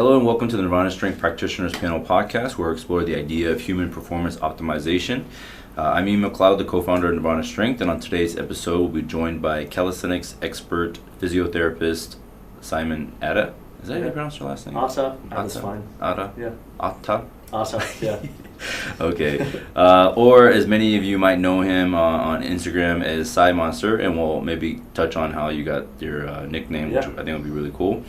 Hello and welcome to the Nirvana Strength Practitioners Panel Podcast, where we explore the idea of human performance optimization. I'm Ian McLeod, the co-founder of Nirvana Strength, and on today's episode, we'll be joined by calisthenics expert, physiotherapist, Simon Atta. Is that how you pronounce your last name? Atta. Atta's fine. Atta? Yeah. Atta? Atta, yeah. Okay. Or as many of you might know him on Instagram as Sci Monster, and we'll maybe touch on how you got your nickname, which I think would be really cool.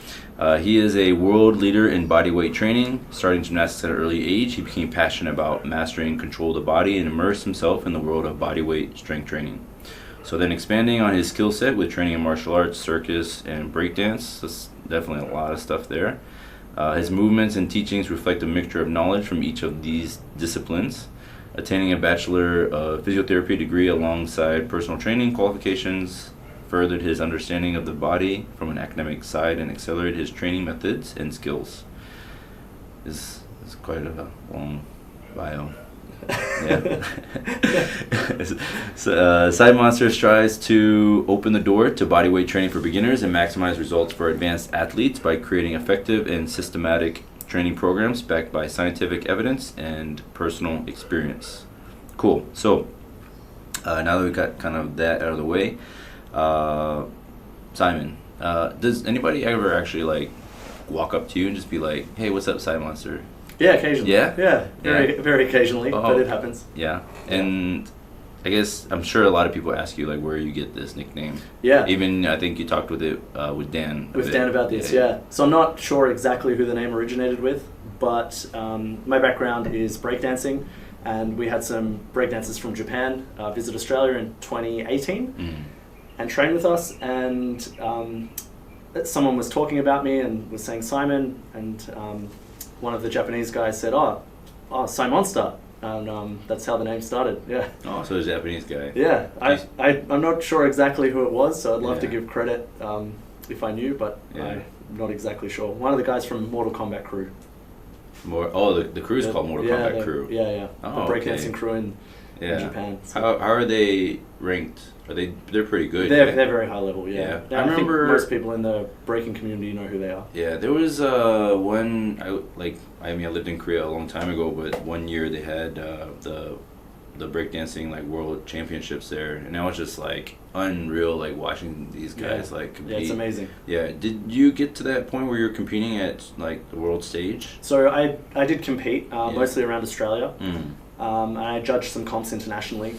He is a world leader in bodyweight training. Starting gymnastics at an early age, he became passionate about mastering control of the body and immersed himself in the world of bodyweight strength training. So then expanding on his skill set with training in martial arts, circus, and breakdance. That's definitely a lot of stuff there. His movements and teachings reflect a mixture of knowledge from each of these disciplines. Attaining a Bachelor of Physiotherapy degree alongside personal training qualifications furthered his understanding of the body from an academic side and accelerated his training methods and skills. It's quite a long bio. Yeah. Sci Monster strives to open the door to bodyweight training for beginners and maximize results for advanced athletes by creating effective and systematic training programs backed by scientific evidence and personal experience. Cool. So now that we got kind of that out of the way, Simon, does anybody ever actually like walk up to you and just be like, "Hey, what's up, Sci Monster?" Yeah, occasionally. Yeah? Yeah, very occasionally, but it happens. Yeah, and I guess I'm sure a lot of people ask you like where you get this nickname. Yeah. Even I think you talked with Dan. With Dan about this, yeah. So I'm not sure exactly who the name originated with, but my background is breakdancing, and we had some breakdancers from Japan visit Australia in 2018 and train with us, and someone was talking about me and was saying Simon, and one of the Japanese guys said, oh, Sci Monster, and that's how the name started. Yeah. Oh, so it's a Japanese guy. Yeah, I'm not sure exactly who it was, so I'd love to give credit if I knew, but I'm not exactly sure. One of the guys from Mortal Kombat crew. The crew's called Mortal Kombat crew. Yeah. Oh, the breakdancing crew in Japan. So. How are they ranked? They're pretty good. They're very high level. Yeah. I remember think most people in the breaking community know who they are. Yeah, there was one I lived in Korea a long time ago, but one year they had the breakdancing like world championships there, and that was just like unreal, like watching these guys like compete. Yeah, it's amazing. Yeah, did you get to that point where you're competing at like the world stage? So I did compete mostly around Australia. Mm-hmm. I judged some comps internationally.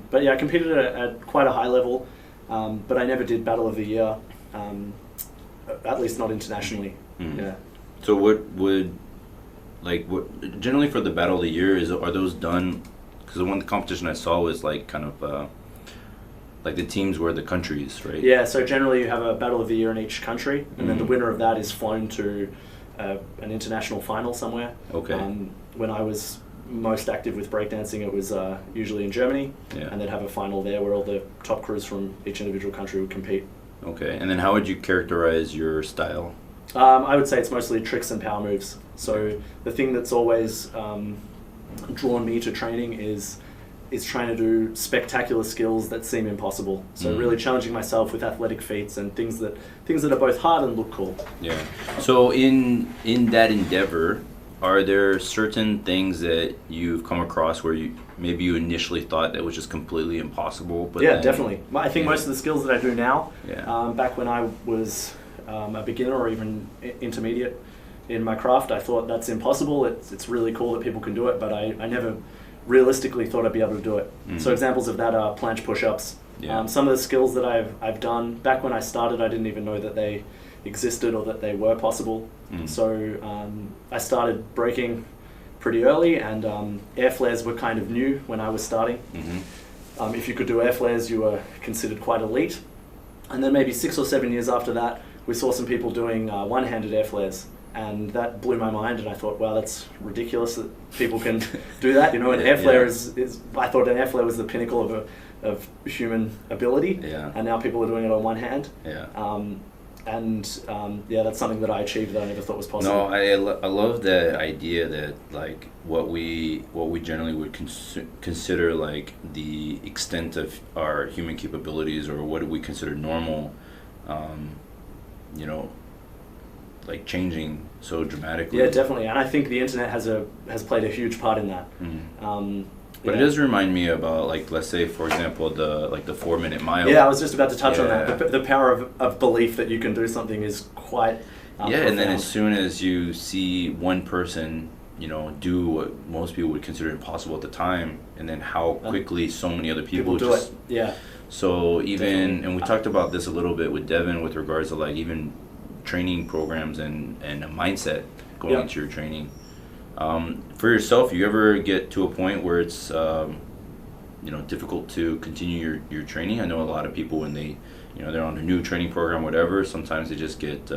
But yeah, I competed at quite a high level, but I never did Battle of the Year, at least not internationally. Mm-hmm. Yeah. So what generally for the Battle of the Year are those done? Because the one competition I saw was like kind of like the teams were the countries, right? Yeah. So generally you have a Battle of the Year in each country, and then the winner of that is flown to an international final somewhere. Okay. When I was most active with breakdancing, it was usually in Germany, and they'd have a final there where all the top crews from each individual country would compete. Okay, and then how would you characterize your style? I would say it's mostly tricks and power moves. So the thing that's always drawn me to training is trying to do spectacular skills that seem impossible. So really challenging myself with athletic feats and things that are both hard and look cool. Yeah. So in that endeavor, are there certain things that you've come across where you initially thought that was just completely impossible? But definitely. I think most of the skills that I do now, back when I was a beginner or even intermediate in my craft, I thought that's impossible. It's really cool that people can do it, but I never realistically thought I'd be able to do it. So examples of that are planche push-ups. Some of the skills that I've done, back when I started, I didn't even know that they existed or that they were possible. So I started breaking pretty early, and air flares were kind of new when I was starting. If you could do air flares, you were considered quite elite. And then maybe 6 or 7 years after that, we saw some people doing one-handed air flares, and that blew my mind, and I thought, wow, that's ridiculous that people can do that. You know, an air flare is I thought an air flare was the pinnacle of human ability, and now people are doing it on one hand. That's something that I achieved that I never thought was possible. No, I love the idea that like what we generally would consider like the extent of our human capabilities, or what do we consider normal, like changing so dramatically. Yeah, definitely, and I think the internet has played a huge part in that. But it does remind me about, like, let's say, for example, the 4-minute mile. Yeah, I was just about to touch on that. The power of belief that you can do something is quite profound. And then as soon as you see one person, you know, do what most people would consider impossible at the time, and then how quickly so many other people do it. Yeah. So even, Definitely. and we talked about this a little bit with Devin with regards to, like, even training programs and a mindset going into your training. For yourself, you ever get to a point where it's you know, difficult to continue your training? I know a lot of people when they, you know, they're on a new training program, whatever, sometimes they just get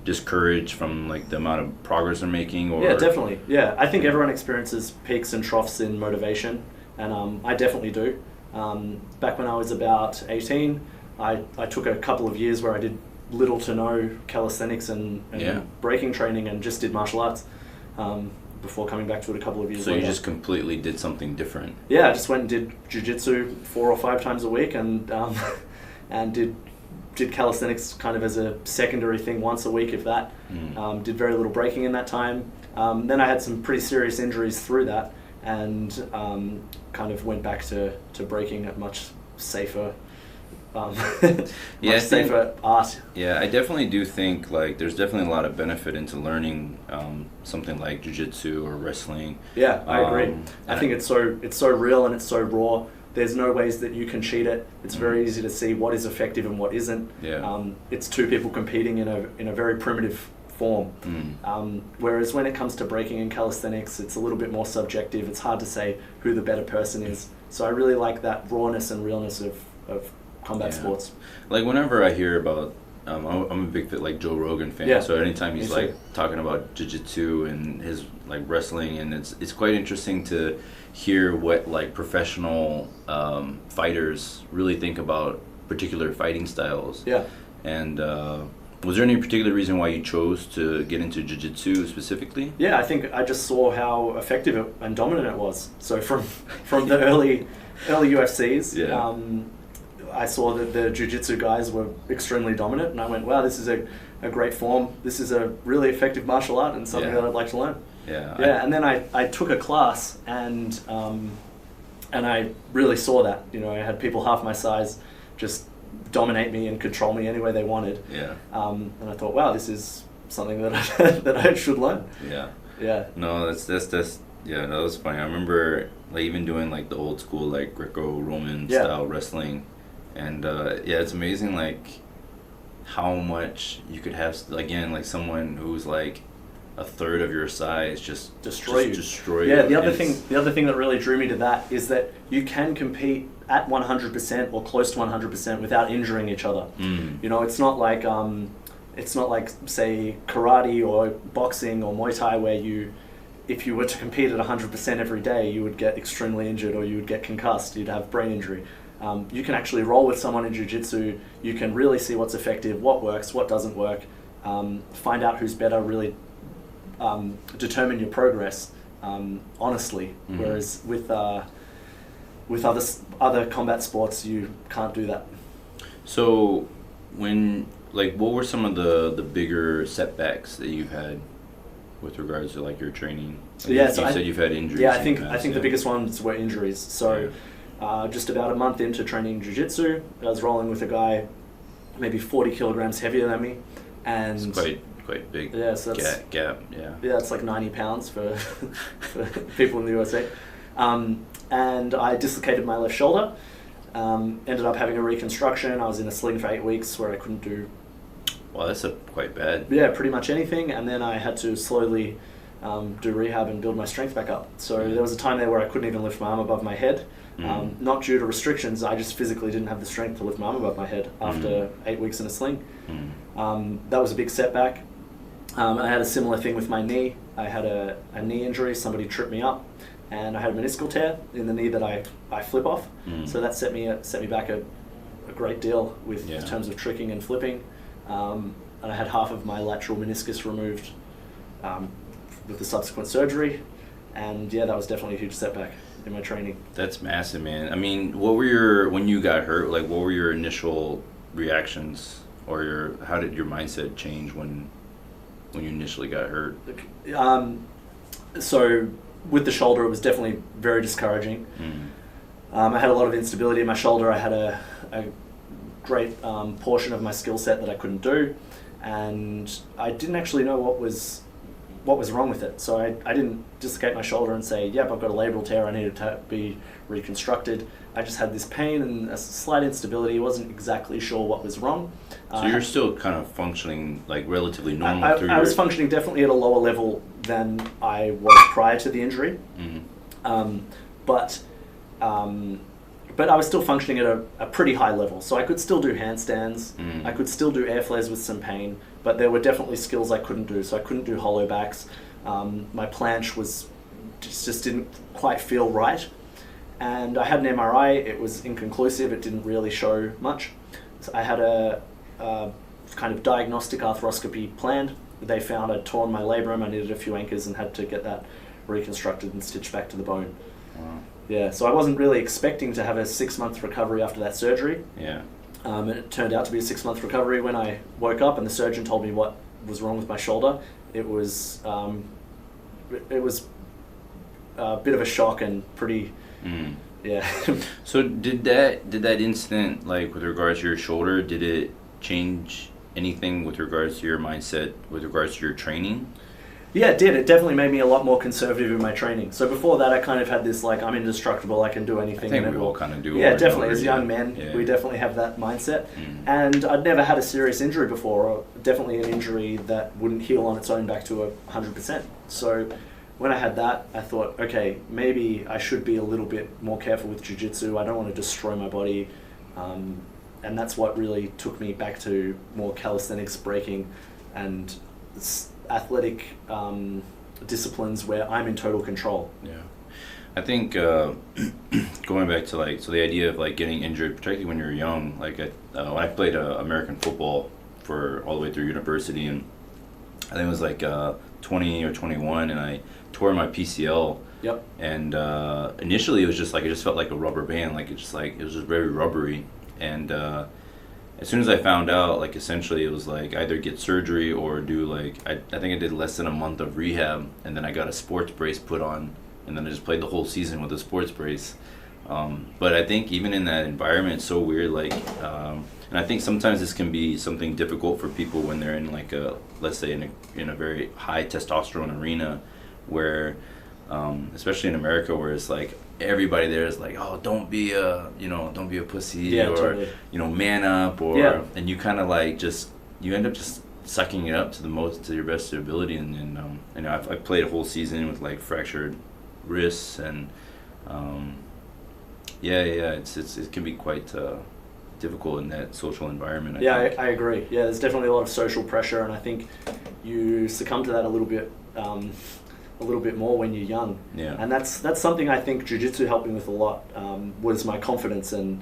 discouraged from, like, the amount of progress they're making. Or definitely. Yeah, I think everyone experiences peaks and troughs in motivation, and I definitely do. Back when I was about 18, I took a couple of years where I did little to no calisthenics and breaking training, and just did martial arts before coming back to it a couple of years later. So you just completely did something different? Yeah, I just went and did jiu-jitsu 4 or 5 times a week, and did calisthenics kind of as a secondary thing once a week, if that. Did very little breaking in that time. Then I had some pretty serious injuries through that, and kind of went back to breaking at much safer safer art. Yeah, I definitely do think, like, there's definitely a lot of benefit into learning something like jiu-jitsu or wrestling. Yeah, I agree. I think it's so real and it's so raw. There's no ways that you can cheat it. It's very easy to see what is effective and what isn't. Yeah. It's 2 people competing in a very primitive form. Whereas when it comes to breaking and calisthenics, it's a little bit more subjective. It's hard to say who the better person is. So I really like that rawness and realness of combat sports. Like, whenever I hear about, I'm a big like Joe Rogan fan, so anytime he's like talking about jiu-jitsu and his, like, wrestling, and it's quite interesting to hear what, like, professional fighters really think about particular fighting styles. Yeah. And was there any particular reason why you chose to get into jiu-jitsu specifically? Yeah, I think I just saw how effective and dominant it was. So from the early UFCs, I saw that the jiu-jitsu guys were extremely dominant, and I went, wow, this is a great form. This is a really effective martial art and something that I'd like to learn. And then I took a class, and I really saw that. You know, I had people half my size just dominate me and control me any way they wanted. And I thought, wow, this is something that I should learn. No, that's that was funny. I remember, like, even doing, like, the old school, like, Greco-Roman style wrestling. And it's amazing, like, how much you could have, again, like, someone who's, like, a third of your size just destroy you. The other thing that really drew me to that is that you can compete at 100% or close to 100% without injuring each other. You know, it's not like say karate or boxing or Muay Thai, where if you were to compete at 100% every day, you would get extremely injured, or you would get concussed, you'd have brain injury. You can actually roll with someone in jiu-jitsu. You can really see what's effective, what works, what doesn't work, find out who's better, really determine your progress honestly. Whereas with other combat sports, you can't do that. So what were some of the bigger setbacks that you've had with regards to, like, your training? Like, you said you've had injuries. Yeah, I think the biggest ones were injuries. So just about a month into training jiu-jitsu, I was rolling with a guy maybe 40 kilograms heavier than me, and it's quite big. Yeah, so that's gap. Yeah, it's like 90 pounds for people in the USA. And I dislocated my left shoulder. Ended up having a reconstruction. I was in a sling for 8 weeks where I couldn't do. Well, that's quite bad. Yeah, pretty much anything, and then I had to slowly do rehab and build my strength back up. So there was a time there where I couldn't even lift my arm above my head. Not due to restrictions, I just physically didn't have the strength to lift my arm above my head after 8 weeks in a sling. That was a big setback. I had a similar thing with my knee. I had a knee injury. Somebody tripped me up, and I had a meniscal tear in the knee that I flip off. So that set me back a great deal with in terms of tricking and flipping. And I had half of my lateral meniscus removed with the subsequent surgery. And that was definitely a huge setback in my training. That's massive, man. I mean, when you got hurt, like, what were your initial reactions, or how did your mindset change when when you initially got hurt? So with the shoulder, it was definitely very discouraging. I had a lot of instability in my shoulder. I had a great portion of my skill set that I couldn't do, and I didn't actually know what was wrong with it. So I didn't dislocate my shoulder and say, yep, I've got a labral tear, I needed to be reconstructed. I just had this pain and a slight instability. Wasn't exactly sure what was wrong. So you're still kind of functioning like relatively normal? I was functioning definitely at a lower level than I was prior to the injury. But I was still functioning at a pretty high level. So I could still do handstands. I could still do air flares with some pain, but there were definitely skills I couldn't do. So I couldn't do hollow backs. My planche was just didn't quite feel right. And I had an MRI. It was inconclusive. It didn't really show much. So I had a kind of diagnostic arthroscopy planned. They found I'd torn my labrum. I needed a few anchors and had to get that reconstructed and stitched back to the bone. Wow. Yeah, so I wasn't really expecting to have a 6-month recovery after that surgery. Yeah. And it turned out to be a 6-month recovery. When I woke up and the surgeon told me what was wrong with my shoulder, it was a bit of a shock and pretty. Yeah. So did that incident, like with regards to your shoulder, did it change anything with regards to your mindset, with regards to your training? Yeah, it did. It definitely made me a lot more conservative in my training. So before that, I kind of had this, like, I'm indestructible, I can do anything. I think we all kind of do. Yeah, definitely. As young men, we definitely have that mindset. And I'd never had a serious injury before, or definitely an injury that wouldn't heal on its own back to 100%. So when I had that, I thought, okay, maybe I should be a little bit more careful with jiu-jitsu. I don't want to destroy my body. And that's what really took me back to more calisthenics, breaking, and athletic disciplines where I'm in total control. Yeah, I think going back to the idea of like getting injured, particularly when you're young. Like when I played American football for all the way through university, and I think it was like 20 or 21, and I tore my PCL. Yep. And initially it was just like, it just felt like a rubber band. Like it was just very rubbery. And as soon as I found out, like essentially it was like either get surgery or do like, I think I did less than a month of rehab, and then I got a sports brace put on, and then I just played the whole season with a sports brace. But I think even in that environment, it's so weird, like, and I think sometimes this can be something difficult for people when they're in like let's say in a very high testosterone arena, where, especially in America, where it's like, everybody there is like, oh, don't be a pussy, or totally. Man up, or and you kind of like you end up just sucking it up to your best ability, and I played a whole season with like fractured wrists, and it can be quite difficult in that social environment. I agree. Yeah, there's definitely a lot of social pressure, and I think you succumb to that a little bit more when you're young. Yeah. And that's something I think jiu-jitsu helped me with a lot, was my confidence, and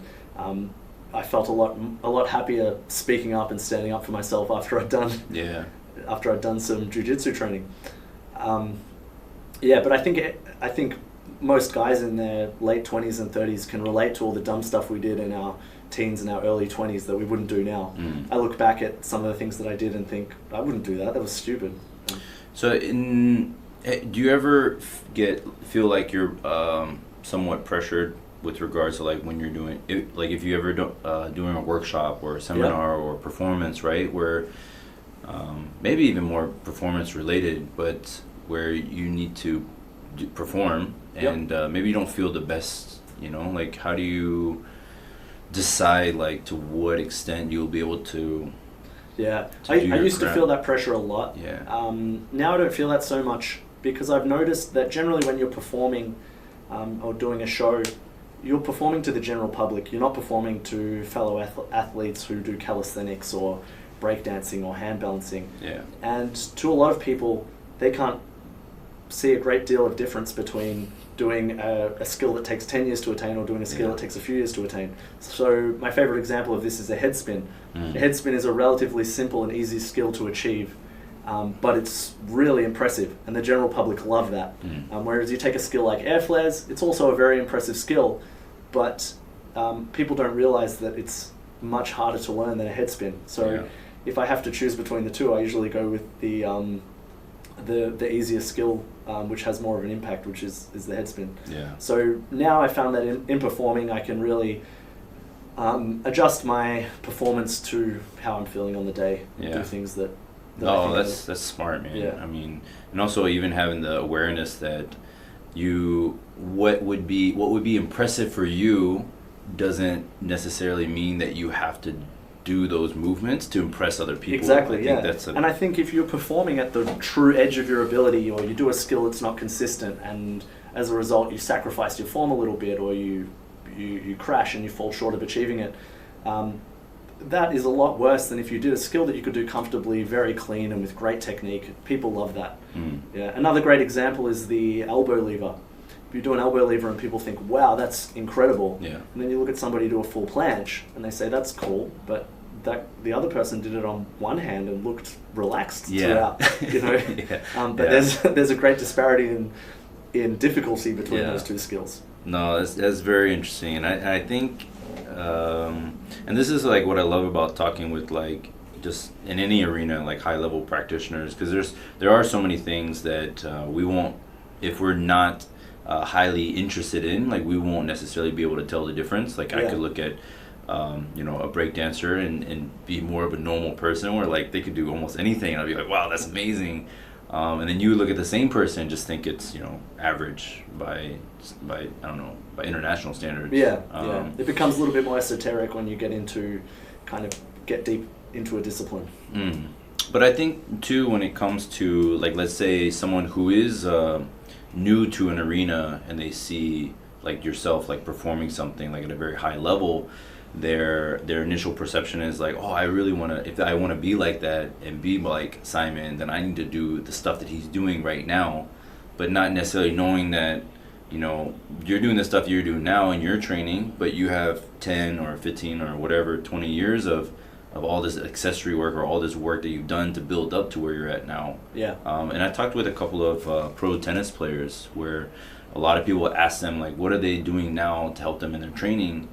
I felt a lot happier speaking up and standing up for myself after I'd done some jiu-jitsu training. But I think most guys in their late 20s and 30s can relate to all the dumb stuff we did in our teens and our early 20s that we wouldn't do now. I look back at some of the things that I did and think, I wouldn't do that. That was stupid. So do you ever feel like you're somewhat pressured with regards to like when you're doing it, like if you ever doing a workshop or a seminar or performance, right, where maybe even more performance related, but where you need to perform and maybe you don't feel the best, like how do you decide like to what extent you'll be able to? I used to feel that pressure a lot. Now I don't feel that so much, because I've noticed that generally when you're performing or doing a show, you're performing to the general public. You're not performing to fellow athletes who do calisthenics or breakdancing or hand balancing. And to a lot of people, they can't see a great deal of difference between doing a skill that takes 10 years to attain or doing a skill that takes a few years to attain. So my favorite example of this is a head spin. A head spin is a relatively simple and easy skill to achieve, but it's really impressive, and the general public love that. Whereas you take a skill like air flares, it's also a very impressive skill, but people don't realize that it's much harder to learn than a head spin. So if I have to choose between the two, I usually go with the easier skill, which has more of an impact, which is the head spin. Yeah. So now I found that in performing, I can really adjust my performance to how I'm feeling on the day. Yeah. Do things that that's smart, man. Yeah. I mean, and also even having the awareness that what would be impressive for you doesn't necessarily mean that you have to do those movements to impress other people. Exactly, And I think if you're performing at the true edge of your ability, or you do a skill that's not consistent, and as a result you sacrifice your form a little bit, or you crash and you fall short of achieving it, that is a lot worse than if you did a skill that you could do comfortably, very clean and with great technique. People love that. Yeah. Another great example is the elbow lever. If you do an elbow lever and people think, wow, that's incredible. Yeah. And then you look at somebody do a full planche and they say, that's cool, but the other person did it on one hand and looked relaxed throughout. You know? But there's a great disparity in difficulty between those two skills. No, that's very interesting, and I think, and this is like what I love about talking with like just in any arena, like high level practitioners, because there are so many things that we won't, if we're not highly interested in, like we won't necessarily be able to tell the difference. Like I could look at a break dancer and be more of a normal person where like they could do almost anything and I'll be like, wow, that's amazing. And then you look at the same person and just think it's, average by international standards. It becomes a little bit more esoteric when you get deep into a discipline. But I think too, when it comes to like, let's say someone who is new to an arena and they see like yourself like performing something like at a very high level, their initial perception is like, oh, I really want to, if I want to be like that and be like Simon, then I need to do the stuff that he's doing right now, but not necessarily knowing that, you're doing the stuff you're doing now in your training, but you have 10 or 15 or whatever, 20 years of all this accessory work or all this work that you've done to build up to where you're at now. Yeah. And I talked with a couple of pro tennis players where a lot of people ask them, like, what are they doing now to help them in their training?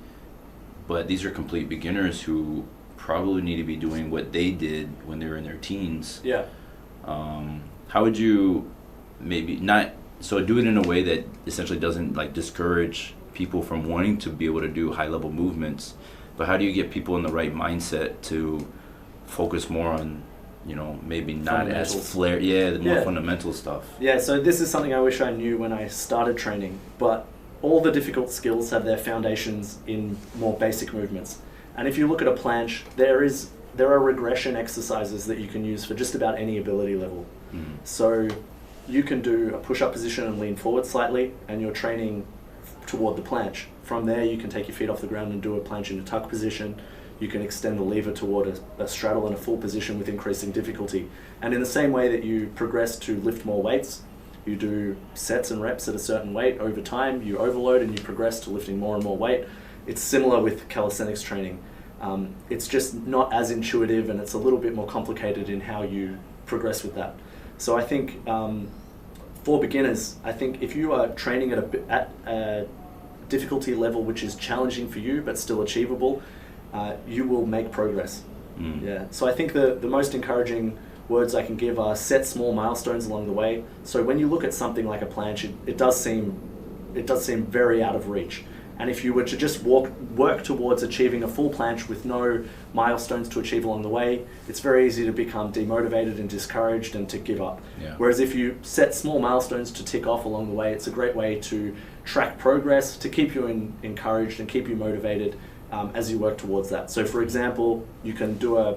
But these are complete beginners who probably need to be doing what they did when they were in their teens. Yeah. How would you maybe do it in a way that essentially doesn't like discourage people from wanting to be able to do high level movements, but how do you get people in the right mindset to focus more on, maybe not as the more fundamental stuff? Yeah, so this is something I wish I knew when I started training, but all the difficult skills have their foundations in more basic movements. And if you look at a planche, there are regression exercises that you can use for just about any ability level. So you can do a push-up position and lean forward slightly, and you're training toward the planche. From there, you can take your feet off the ground and do a planche in a tuck position. You can extend the lever toward a straddle and a full position with increasing difficulty. And in the same way that you progress to lift more weights, you do sets and reps at a certain weight. Over time, you overload and you progress to lifting more and more weight. It's similar with calisthenics training. It's just not as intuitive, and it's a little bit more complicated in how you progress with that. So I think for beginners, I think if you are training at a difficulty level which is challenging for you but still achievable, you will make progress. Yeah. So I think the most encouraging words I can give are set small milestones along the way. So when you look at something like a planche, it does seem very out of reach. And if you were to just work towards achieving a full planche with no milestones to achieve along the way, it's very easy to become demotivated and discouraged and to give up. Yeah. Whereas if you set small milestones to tick off along the way, it's a great way to track progress, to keep you encouraged and keep you motivated as you work towards that. So for example, you can do a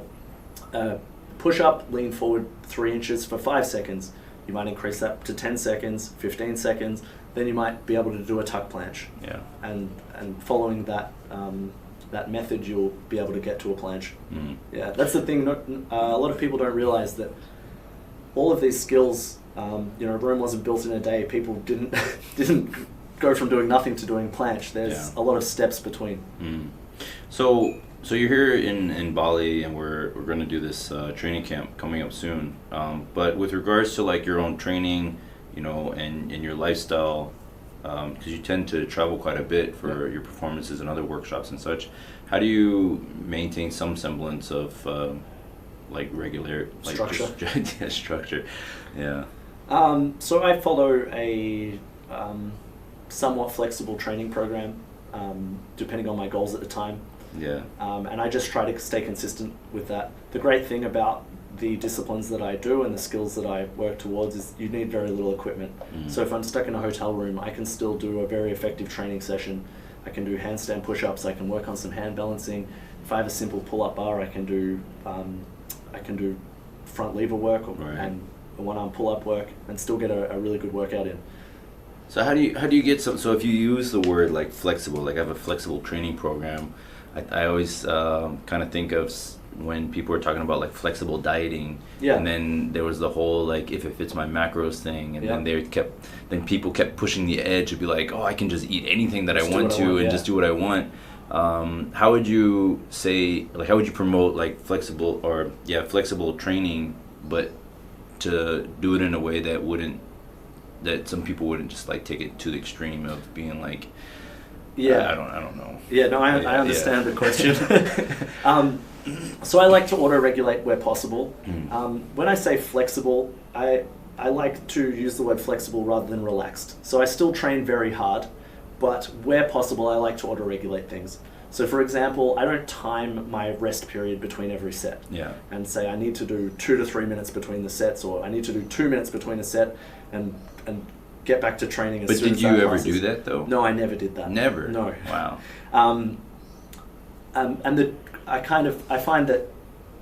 push-up, lean forward 3 inches for 5 seconds. You might increase that to 10 seconds, 15 seconds. Then you might be able to do a tuck planche. Yeah. And following that method, you'll be able to get to a planche. Yeah, that's the thing. A lot of people don't realize that all of these skills, Rome wasn't built in a day. People didn't go from doing nothing to doing planche. There's a lot of steps between. So you're here in Bali, and we're going to do this training camp coming up soon. But with regards to like your own training, and your lifestyle, because you tend to travel quite a bit for your performances and other workshops and such, how do you maintain some semblance of like regular like structure? Yeah, structure. Yeah. So I follow a somewhat flexible training program, depending on my goals at the time. Yeah. And I just try to stay consistent with that. The great thing about the disciplines that I do and the skills that I work towards is you need very little equipment. So if I'm stuck in a hotel room, I can still do a very effective training session. I can do handstand push-ups. I can work on some hand balancing. If I have a simple pull-up bar, I can do front lever work and one-arm pull-up work, and still get a really good workout in. So how do you get some? So if you use the word like flexible, like I have a flexible training program, I always kind of think of when people were talking about like flexible dieting, and then there was the whole like if it fits my macros thing, and then people kept pushing the edge to be like, oh, I can just eat anything that I want to and just do what I want. How would you say, like, how would you promote like flexible training, but to do it in a way that some people wouldn't just like take it to the extreme of being like, I don't know. Yeah, no, I understand the question. So I like to auto-regulate where possible. When I say flexible, I like to use the word flexible rather than relaxed. So I still train very hard, but where possible, I like to auto-regulate things. So for example, I don't time my rest period between every set. And say I need to do 2 to 3 minutes between the sets, or I need to do 2 minutes between a set, and get back to training as soon as that passes. But did you ever do that though? No, I never did that. Never? No. Wow. I find that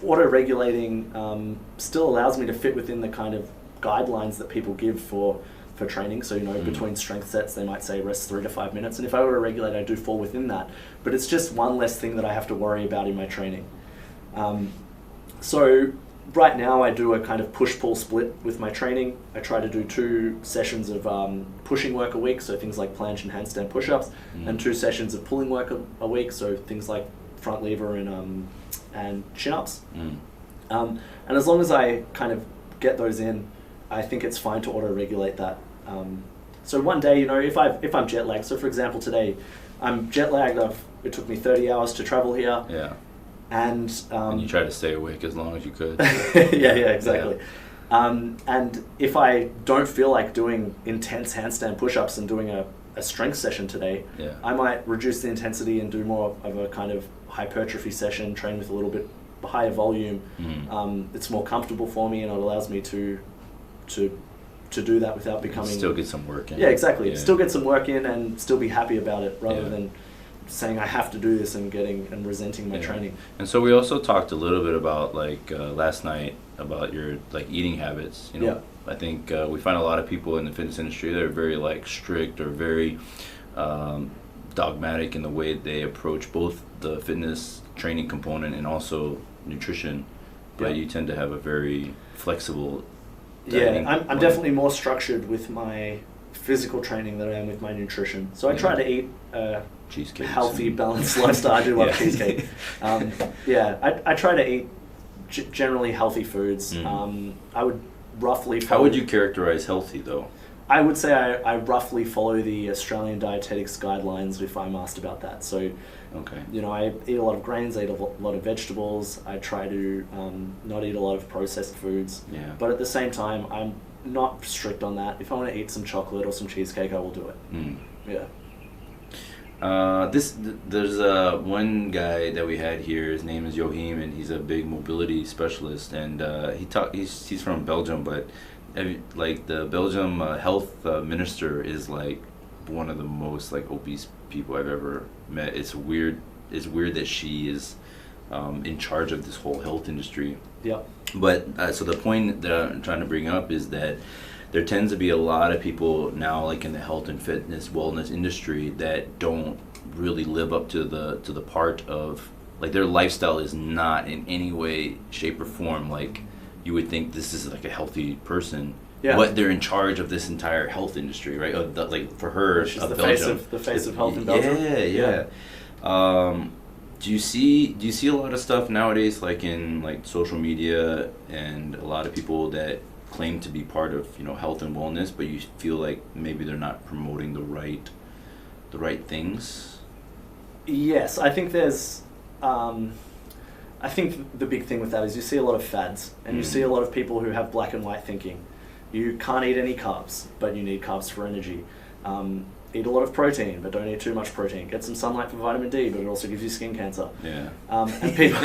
auto-regulating still allows me to fit within the kind of guidelines that people give for training. So, between strength sets, they might say rest 3 to 5 minutes. And if I auto-regulate, I do fall within that. But it's just one less thing that I have to worry about in my training. So right now I do a kind of push-pull split with my training. I try to do 2 sessions of pushing work a week, so things like planche and handstand push-ups, and 2 sessions of pulling work a week, so things like front lever and chin-ups. And as long as I kind of get those in, I think it's fine to auto-regulate that. So one day, if I'm jet lagged, so for example today, I'm jet lagged. It took me 30 hours to travel here. Yeah. And you try to stay awake as long as you could. Exactly. And if I don't feel like doing intense handstand push-ups and doing a strength session today, I might reduce the intensity and do more of a kind of hypertrophy session, train with a little bit higher volume. It's more comfortable for me, and it allows me to do that without becoming... Still get some work in. Yeah, exactly. Still get some work in and still be happy about it, rather than saying I have to do this and resenting my training. And so we also talked a little bit about like last night about your like eating habits. I think we find a lot of people in the fitness industry that are very like strict or very dogmatic in the way they approach both the fitness training component and also nutrition. But you tend to have a very flexible. I'm definitely more structured with my physical training than I am with my nutrition. So I try to eat cheesecake, healthy, balanced lifestyle. I do love cheesecake. I try to eat generally healthy foods. I would roughly follow... How would you characterize healthy though? I would say I roughly follow the Australian dietetics guidelines if I'm asked about that. So, I eat a lot of grains, I eat a lot of vegetables. I try to not eat a lot of processed foods. But at the same time, I'm not strict on that. If I want to eat some chocolate or some cheesecake, I will do it. There's one guy that we had here. His name is Joachim, and he's a big mobility specialist. And he's from Belgium, but like the Belgium health minister is like one of the most like obese people I've ever met. It's weird that she is in charge of this whole health industry. But so the point that I'm trying to bring up is that there tends to be a lot of people now, like in the health and fitness wellness industry, that don't really live up to the part of like their lifestyle is not in any way, shape, or form like you would think this is like a healthy person. But they're in charge of this entire health industry, right? Like for her, she's the face of health in Belgium. Do you see a lot of stuff nowadays, like in like social media, and a lot of people that claim to be part of health and wellness, but you feel like maybe they're not promoting the right things? Yes, I think there's I think the big thing with that is you see a lot of fads, and you see a lot of people who have black and white thinking. You can't eat any carbs, but you need carbs for energy. Eat a lot of protein, but don't eat too much protein. Get some sunlight for vitamin D, but it also gives you skin cancer. Yeah. And people,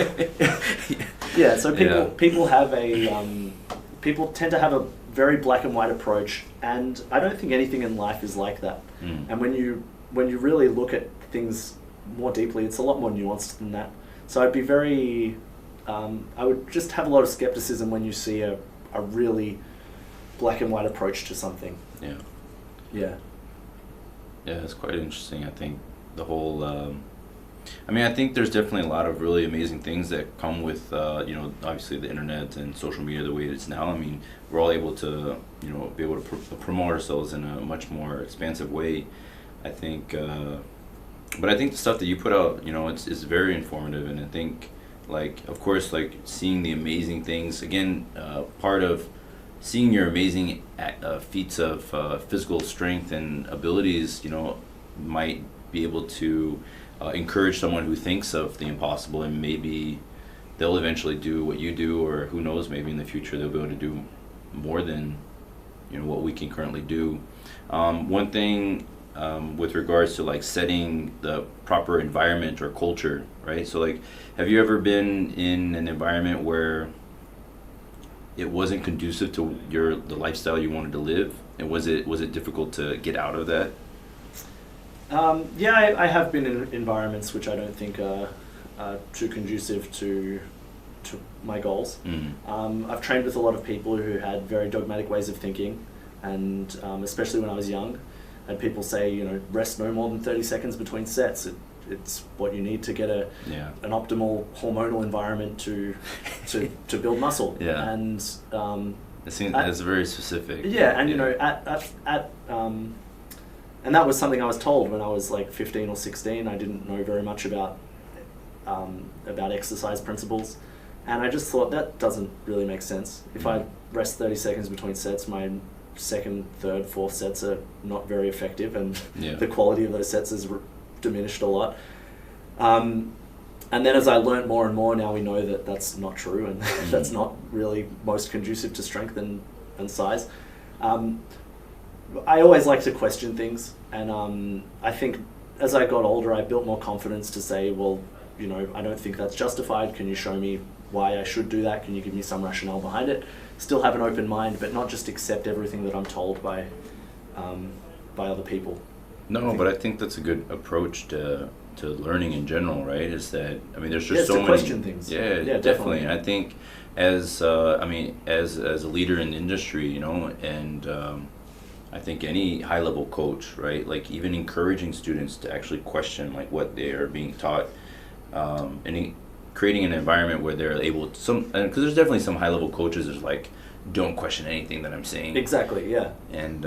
yeah. So people have people tend to have a very black and white approach, and I don't think anything in life is like that. And when you really look at things more deeply, it's a lot more nuanced than that. So I'd be very, I would just have a lot of skepticism when you see a really black and white approach to something. Yeah. Yeah. Yeah, it's quite interesting. I think the whole, I think there's definitely a lot of really amazing things that come with, obviously the internet and social media the way it is now. I mean, we're all able to, be able to promote ourselves in a much more expansive way. I think, but I think the stuff that you put out, it's very informative. And I think, of course, seeing the amazing things, again, part of seeing your amazing feats of physical strength and abilities, might be able to encourage someone who thinks of the impossible, and maybe they'll eventually do what you do, or who knows, maybe in the future they'll be able to do more than what we can currently do. One thing with regards to setting the proper environment or culture, right? So have you ever been in an environment where it wasn't conducive to the lifestyle you wanted to live, and was it difficult to get out of that? I have been in environments which I don't think are too conducive to my goals. I've trained with a lot of people who had very dogmatic ways of thinking, and especially when I was young, I had people say, rest no more than 30 seconds between sets. It's what you need to get an optimal hormonal environment to build muscle. Yeah. And it seems that's very specific. Yeah, and and that was something I was told when I was 15 or 16. I didn't know very much about exercise principles, and I just thought that doesn't really make sense. If I rest 30 seconds between sets, my second, third, fourth sets are not very effective, and the quality of those sets is diminished a lot. And then as I learned more and more, now we know that that's not true, and that's not really most conducive to strength and size. I always like to question things, and I think as I got older, I built more confidence to say, well, I don't think that's justified. Can you show me why I should do that? Can you give me some rationale behind it? Still have an open mind, but not just accept everything that I'm told by other people. No, but I think that's a good approach to learning in general, right? Is that, there's just so many question things. Yeah, definitely. And I think as a leader in the industry, and I think any high level coach, right? Even encouraging students to actually question what they are being taught, and creating an environment where they're able to because there's definitely some high level coaches that's don't question anything that I'm saying. Exactly. Yeah. And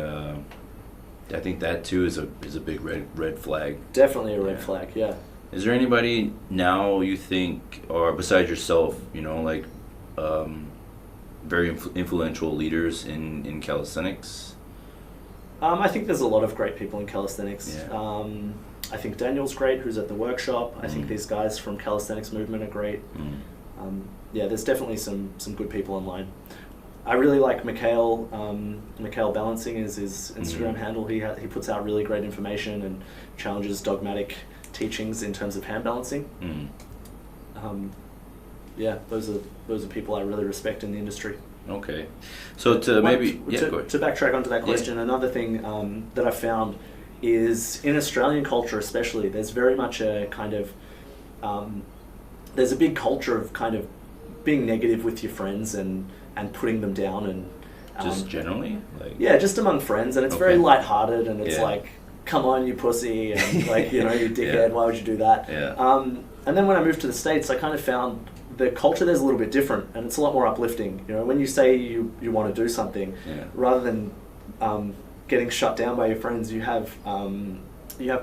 I think that too is a big red flag. Definitely a red flag. Yeah. Is there anybody now you think, or besides yourself, very influential leaders in calisthenics? I think there's a lot of great people in calisthenics. Yeah. I think Daniel's great, who's at the workshop. I think these guys from Calisthenics Movement are great. There's definitely some good people online. I really like Mikhail. Mikhail Balancing is his Instagram handle. He puts out really great information and challenges dogmatic teachings in terms of hand balancing. Those are people I really respect in the industry. Okay, so to backtrack onto that question, another thing that I found is in Australian culture especially, there's very much a kind of there's a big culture of kind of being negative with your friends and putting them down, and just generally, just among friends, and it's very lighthearted, and it's come on, you pussy, and you dickhead, why would you do that? And then when I moved to the States, I kind of found the culture there's a little bit different, and it's a lot more uplifting. When you say you want to do something, rather than getting shut down by your friends, you have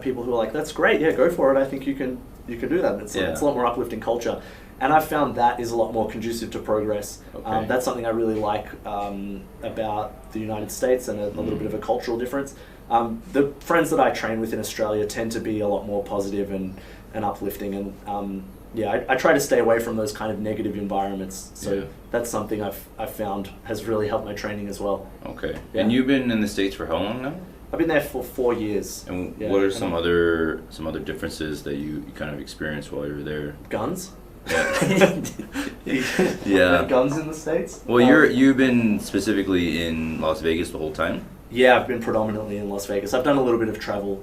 people who are like, that's great, go for it, I think you can do that. And it's a lot more uplifting culture, and I've found that is a lot more conducive to progress. That's something I really like about the United States, and a little bit of a cultural difference. The friends that I train with in Australia tend to be a lot more positive and uplifting, and I try to stay away from those kind of negative environments. So that's something I've found has really helped my training as well. Okay. Yeah. And you've been in the States for how long now? I've been there for 4 years. And what are some other differences that you kind of experienced while you were there? Guns. Yeah. Guns in the States. Well, you've been specifically in Las Vegas the whole time? Yeah, I've been predominantly in Las Vegas. I've done a little bit of travel,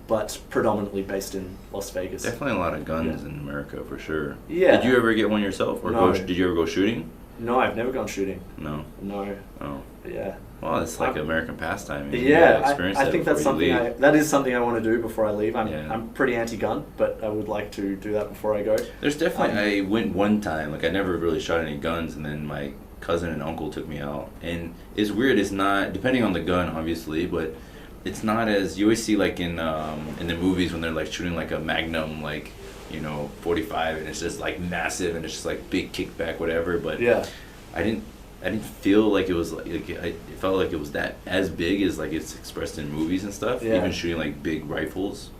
but predominantly based in Las Vegas. Definitely a lot of guns in America, for sure. Yeah. Did you ever get one yourself? Or no. Did you ever go shooting? No, I've never gone shooting. No? No. Oh. Yeah. Well, it's like American pastime. I think that's something that is something I want to do before I leave. I'm pretty anti-gun, but I would like to do that before I go. There's definitely, I went one time, like I never really shot any guns, and then my cousin and uncle took me out. And it's weird, it's not, depending on the gun, obviously, but it's not as, you always see like in the movies when they're like shooting like a Magnum, like, 45, and it's just like massive, and it's just like big kickback, whatever, but I didn't feel like it was it felt like it was that as big as like it's expressed in movies and stuff. Even shooting like big rifles,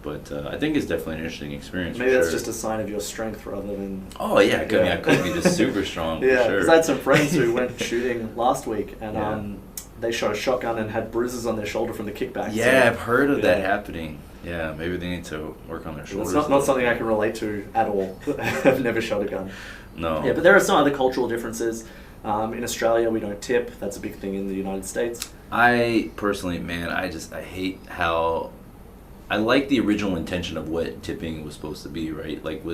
but I think it's definitely an interesting experience. Maybe that's just a sign of your strength rather than. Oh yeah, I could be just super strong. For sure. Because I had some friends who went shooting last week, and they shot a shotgun and had bruises on their shoulder from the kickback. Yeah, I've heard of that happening. Yeah, maybe they need to work on their shoulders. It's not something I can relate to at all. I've never shot a gun. No. Yeah, but there are some other cultural differences. In Australia, we don't tip. That's a big thing in the United States. I personally, I hate how... I like the original intention of what tipping was supposed to be, right? Like,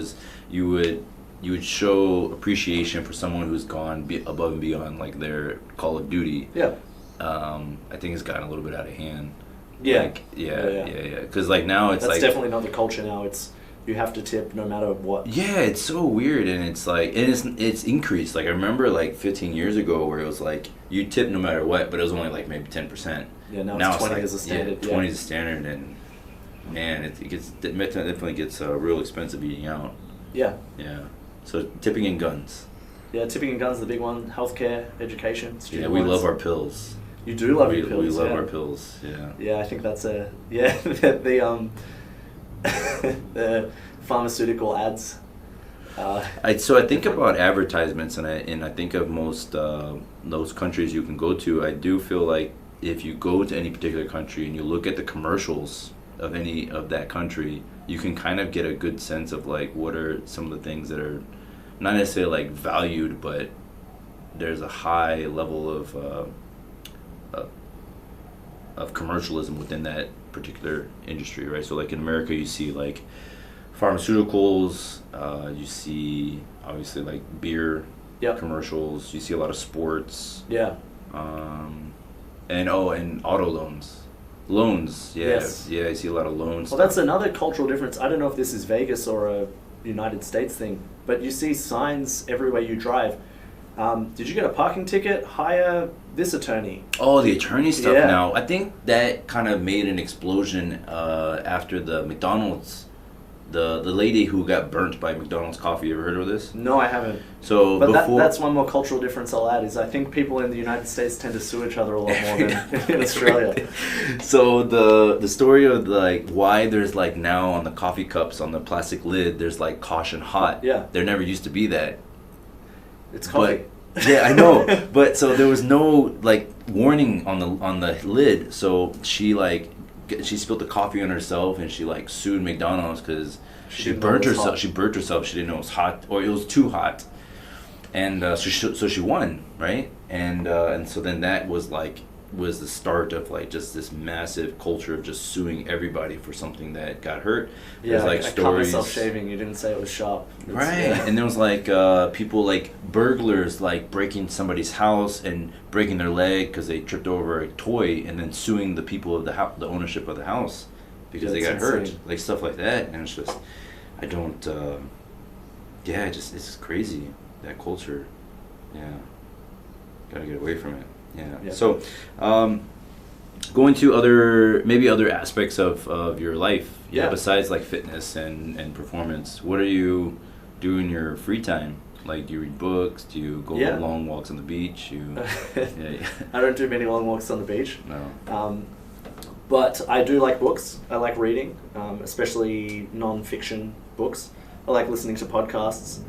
you would show appreciation for someone who's gone above and beyond, like, their Call of Duty. Yeah. I think it's gotten a little bit out of hand. Yeah. Like, yeah. Because, like, now it's That's definitely not the culture now. It's... You have to tip no matter what. Yeah, it's so weird, and it's like, and it's increased. Like I remember, like 15 years ago, where it was like you tip no matter what, but it was only like maybe 10%. Yeah, now it's 20 like, as a standard. 20 is a standard, and man, it definitely gets real expensive eating out. Yeah. Yeah. So tipping and guns. Yeah, tipping and guns is the big one. Healthcare, education. Yeah, we love our pills. You do love your pills. We love our pills. Yeah. Yeah, I think that's the the pharmaceutical ads. I think about advertisements, and I think of most those countries you can go to. I do feel like if you go to any particular country and you look at the commercials of any of that country, you can kind of get a good sense of like what are some of the things that are not necessarily like valued, but there's a high level of commercialism within that particular industry, right? So like in America, you see like pharmaceuticals, you see obviously like beer commercials, you see a lot of sports, and auto loans, I see a lot of loans. Well, that's another cultural difference. I don't know if this is Vegas or a United States thing, but you see signs everywhere you drive. Did you get a parking ticket? Hire this attorney. Oh, the attorney stuff now. I think that kind of made an explosion after the McDonald's, the lady who got burnt by McDonald's coffee. You ever heard of this? No, I haven't. So, but that's one more cultural difference I'll add, is I think people in the United States tend to sue each other a lot more than in Australia. So the story of like why there's like now on the coffee cups on the plastic lid there's like caution hot. Yeah. There never used to be that. It's coffee. Yeah, I know. But so there was no like warning on the lid. So she spilled the coffee on herself, and she like sued McDonald's because she burnt herself. She burnt herself. She didn't know it was hot, or it was too hot. And so she won, right? And so then that was the start of like just this massive culture of just suing everybody for something that got hurt. Yeah, like I stories. cut myself shaving. You didn't say it was sharp. Right, and there was like people like burglars like breaking somebody's house and breaking their leg because they tripped over a toy, and then suing the people of the ownership of the house because they got hurt, like stuff like that. And it's just, I don't. It's crazy, that culture. Yeah, gotta get away from it. Yeah. So, going to other aspects of your life. Besides like fitness and performance, what do you do in your free time? Like, do you read books? Do you go on long walks on the beach? I don't do many long walks on the beach. No. But I do like books. I like reading, especially non-fiction books. I like listening to podcasts.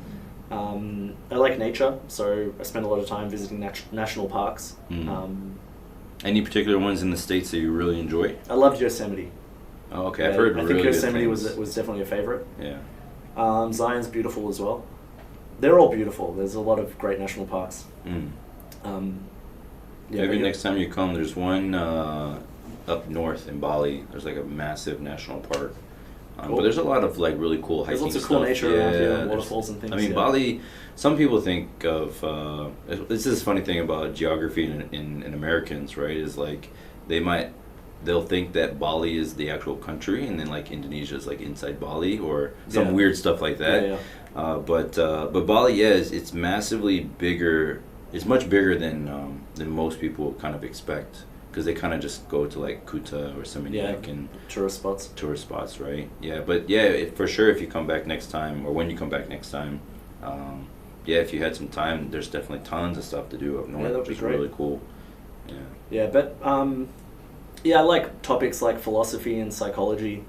I like nature, so I spend a lot of time visiting national parks. Any particular ones in the States that you really enjoy? I loved Yosemite. Oh, okay. I've heard really good things. I think Yosemite was definitely a favorite. Yeah. Zion's beautiful as well. They're all beautiful. There's a lot of great national parks. Maybe next time you come, there's one up north in Bali. There's like a massive national park. Cool. But there's a lot of like really cool hiking stuff. There's lots of cool nature around here, waterfalls and things. I mean, Bali, some people think of, this is a funny thing about geography in Americans, right, is like they'll think that Bali is the actual country, and then like Indonesia is like inside Bali or some weird stuff like that. But Bali, it's massively bigger. It's much bigger than most people kind of expect, because they kind of just go to like Kuta or Seminyak and tourist spots, right? Yeah, but for sure, if you come back next time, or when you come back next time, if you had some time, there's definitely tons of stuff to do up north, which is really cool. But I like topics like philosophy and psychology.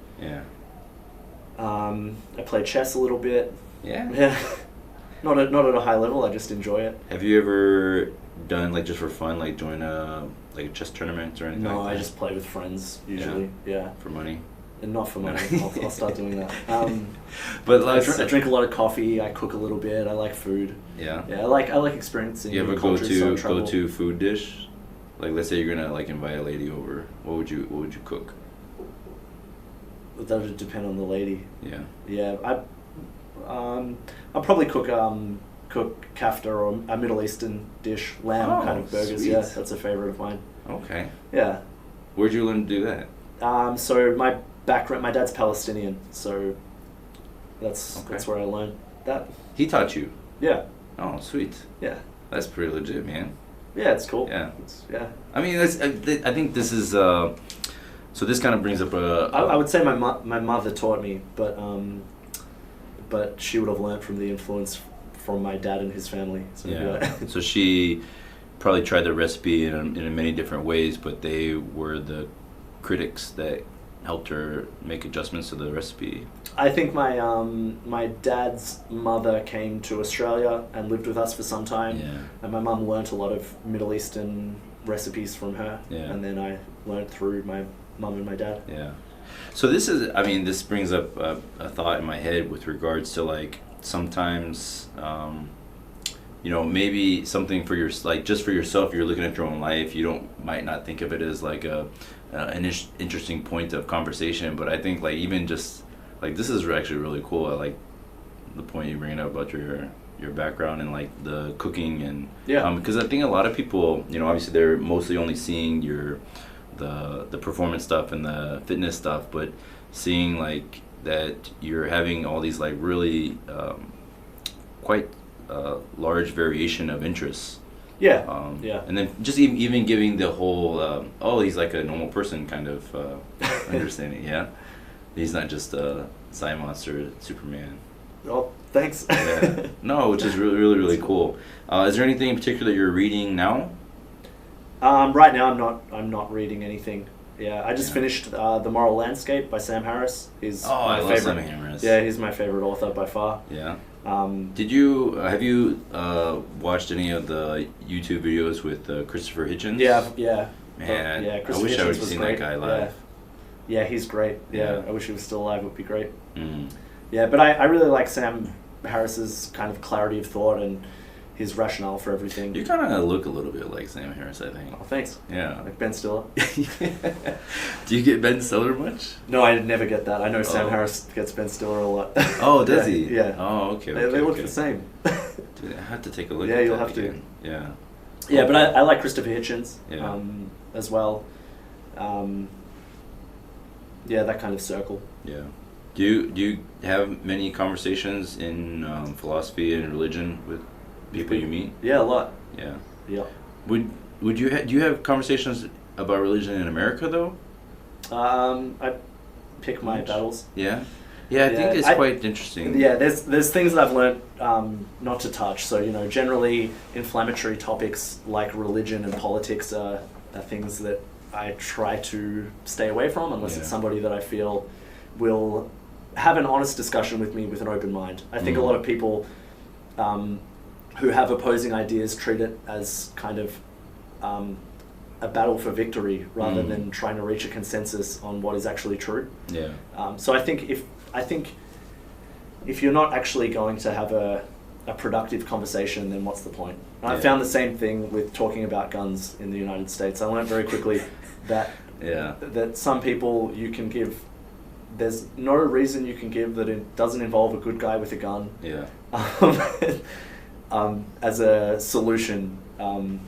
I play chess a little bit. Not at a high level. I just enjoy it. Have you ever done, like, just for fun, like join a chess tournament or anything? No, like that? I just play with friends usually. For money. And not for money. I'll start doing that. But I drink a lot of coffee. I cook a little bit. I like food. Yeah. I like experiencing. You have a go-to food dish? Like, let's say you're gonna like invite a lady over. What would you cook? That would depend on the lady. Yeah. I'll probably cook kafta or a Middle Eastern dish, lamb kind of burgers. Sweet. Yeah, that's a favorite of mine. Okay. Yeah. Where'd you learn to do that? So my background, my dad's Palestinian, so that's where I learned that. He taught you? Yeah. Oh, sweet. Yeah. That's pretty legit, man. Yeah, it's cool. Yeah. I mean, I think this is. So this kind of brings up I would say my mother taught me, but she would have learned from the influence from my dad and his family. So So she probably tried the recipe in many different ways, but they were the critics that helped her make adjustments to the recipe. I think my dad's mother came to Australia and lived with us for some time, and my mum learnt a lot of Middle Eastern recipes from her, and then I learnt through my mum and my dad. Yeah. So this brings up a thought in my head with regards to, like, sometimes, maybe something for just for yourself, you're looking at your own life, might not think of it as like an interesting point of conversation, but I think, like, even just like, this is actually really cool. I like the point you bring up about your background and like the cooking and because I think a lot of people, obviously they're mostly only seeing the performance stuff and the fitness stuff, but seeing like that you're having all these like really quite large variation of interests. And then just even giving the whole he's like a normal person kind of understanding. He's not just a Sci Monster Superman. Oh, thanks. No, which is really, really, really cool. Is there anything in particular you're reading now? Right now, I'm not reading anything. I just finished The Moral Landscape by Sam Harris. I love Sam Harris. Yeah, he's my favorite author by far. Yeah. Have you watched any of the YouTube videos with Christopher Hitchens? Yeah. Man, I wish I would have seen that guy live. Yeah, he's great. I wish he was still alive. It would be great. Yeah, but I really like Sam Harris's kind of clarity of thought and his rationale for everything. You kind of look a little bit like Sam Harris, I think. Oh, thanks. Yeah. Like Ben Stiller. Do you get Ben Stiller much? No, I never get that. I know Sam Harris gets Ben Stiller a lot. Oh, does he? Yeah. Oh, okay. They look the same. Dude, I have to take a look at that. Yeah, you'll have again. To. Yeah. Yeah, but I like Christopher Hitchens as well. That kind of circle. Yeah. Do you have many conversations in philosophy and religion with people you meet? Yeah, a lot. Yeah. Yeah. Do you have conversations about religion in America though? I pick my battles. Yeah. Yeah, I think it's quite interesting. Yeah, there's things that I've learned not to touch. So, generally inflammatory topics like religion and politics are things that I try to stay away from unless it's somebody that I feel will have an honest discussion with me with an open mind. I think a lot of people who have opposing ideas treat it as kind of a battle for victory rather than trying to reach a consensus on what is actually true. Yeah. So I think if you're not actually going to have a productive conversation, then what's the point? I found the same thing with talking about guns in the United States. I learned very quickly that that some people you can give, there's no reason you can give that it doesn't involve a good guy with a gun. Yeah. As a solution. To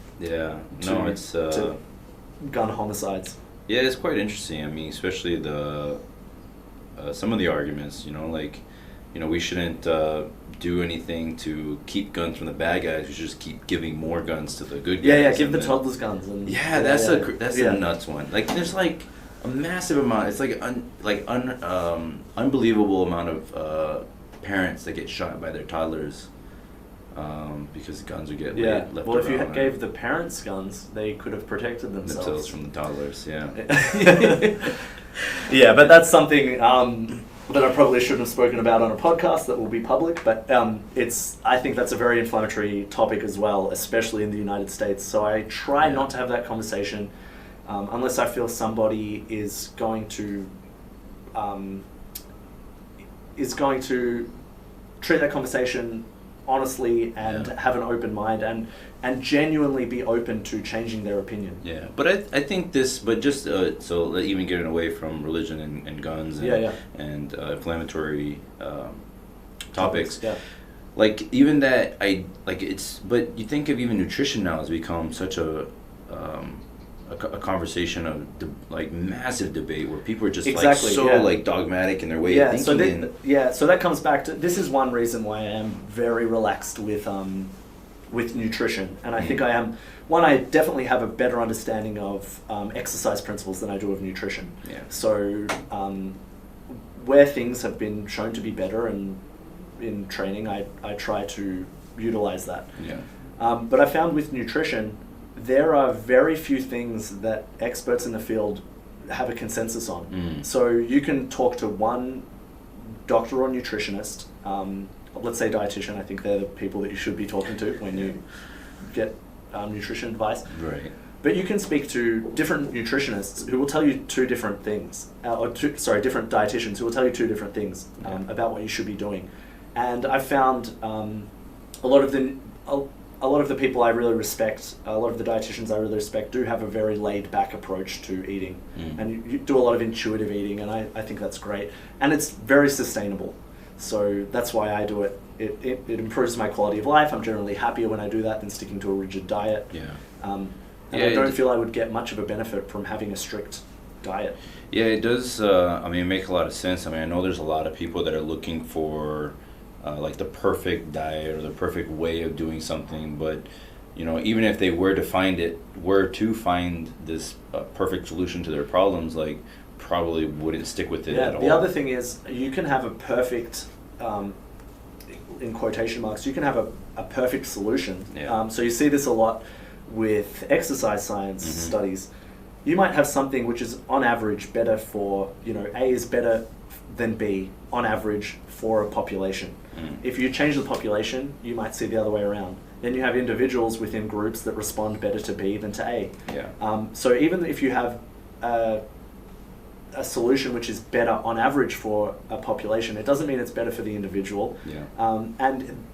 gun homicides. Yeah, it's quite interesting. I mean, especially some of the arguments. We shouldn't do anything to keep guns from the bad guys. We should just keep giving more guns to the good guys. Yeah, give the toddlers guns. That's a nuts one. Like, there's like a massive amount. It's like unbelievable amount of parents that get shot by their toddlers because guns would get left well, if you around. gave the parents guns, they could have protected themselves from the toddlers. Yeah. Yeah, but that's something that I probably shouldn't have spoken about on a podcast that will be public, but I think that's a very inflammatory topic as well, especially in the United States. So I try not to have that conversation unless I feel somebody is going to treat that conversation honestly and have an open mind and genuinely be open to changing their opinion. Yeah, but I think just so even getting away from religion and guns and inflammatory topics. Yeah. Like, even that, but you think of even nutrition now has become such a conversation of massive debate where people are just dogmatic in their way of thinking. So that comes back to, this is one reason why I am very relaxed with nutrition, and I think I definitely have a better understanding of exercise principles than I do of nutrition. Yeah. So where things have been shown to be better and in training, I try to utilize that. Yeah. But I found with nutrition, there are very few things that experts in the field have a consensus on. So you can talk to one doctor or nutritionist, let's say dietitian. I think they're the people that you should be talking to when you get nutrition advice. Right. But you can speak to different nutritionists who will tell you two different things, different dietitians who will tell you two different things about what you should be doing. And I found a lot of the people I really respect, a lot of the dietitians I really respect, do have a very laid-back approach to eating. And you do a lot of intuitive eating, and I think that's great. And it's very sustainable. So that's why I do it. It improves my quality of life. I'm generally happier when I do that than sticking to a rigid diet. Yeah. And I don't feel I would get much of a benefit from having a strict diet. Yeah, it does. It makes a lot of sense. I know there's a lot of people that are looking for the perfect diet or the perfect way of doing something, but even if they were to find this perfect solution to their problems, probably wouldn't stick with it at all. The other thing is, you can have a perfect, in quotation marks, you can have a perfect solution. Yeah. So you see this a lot with exercise science studies. You might have something which is on average better for, A is better than B on average for a population. If you change the population, you might see the other way around. Then you have individuals within groups that respond better to B than to A. Yeah. So even if you have a solution which is better on average for a population, it doesn't mean it's better for the individual. Yeah. And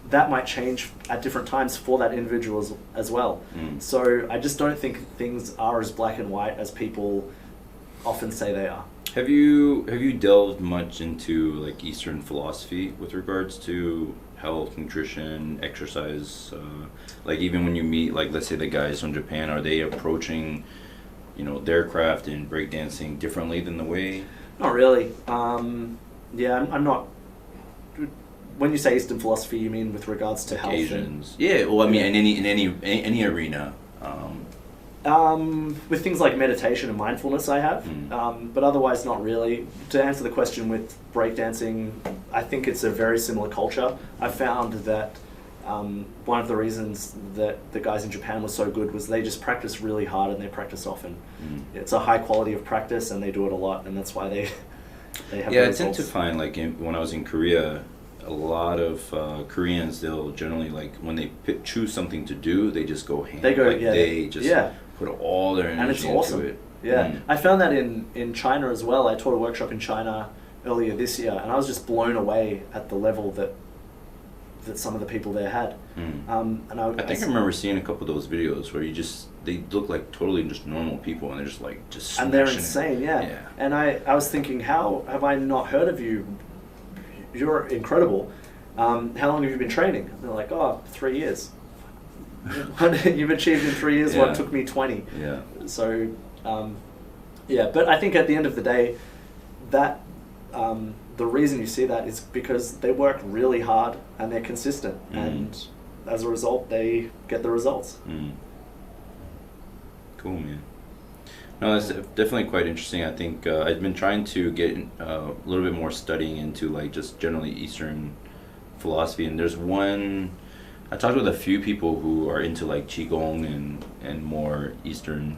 that might change at different times for that individual as well. So I just don't think things are as black and white as people often say they are. Have you delved much into Eastern philosophy with regards to health, nutrition, exercise? Even when you meet let's say the guys from Japan, are they approaching their craft in breakdancing differently than the way? Not really. I'm not. When you say Eastern philosophy, you mean with regards to health? Asians. Yeah. Well, in any arena. With things like meditation and mindfulness, I have, but otherwise not really. To answer the question with breakdancing, I think it's a very similar culture. I found that one of the reasons that the guys in Japan were so good was they just practice really hard and they practice often. It's a high quality of practice and they do it a lot, and that's why they have. Yeah, the I tend results. to find like when I was in Korea, a lot of Koreans, they'll generally like when they choose something to do, they just go ham. They go, like they just put all their energy and it's awesome. into it. Yeah, I found that in China as well. I taught a workshop in China earlier this year, and I was just blown away at the level that some of the people there had. And I think I remember seeing a couple of those videos where they look like totally just normal people, and they're just like and they're insane. Yeah. And I was thinking, how have I not heard of you? You're incredible. How long have you been training? And they're like, 3 years. You've achieved in 3 years what took me 20. Yeah. So, but I think at the end of the day, that the reason you see that is because they work really hard and they're consistent, and as a result, they get the results. Cool, man. No, that's definitely quite interesting. I think I've been trying to get a little bit more studying into like just generally Eastern philosophy, and there's one. I talked with a few people who are into like qigong and more Eastern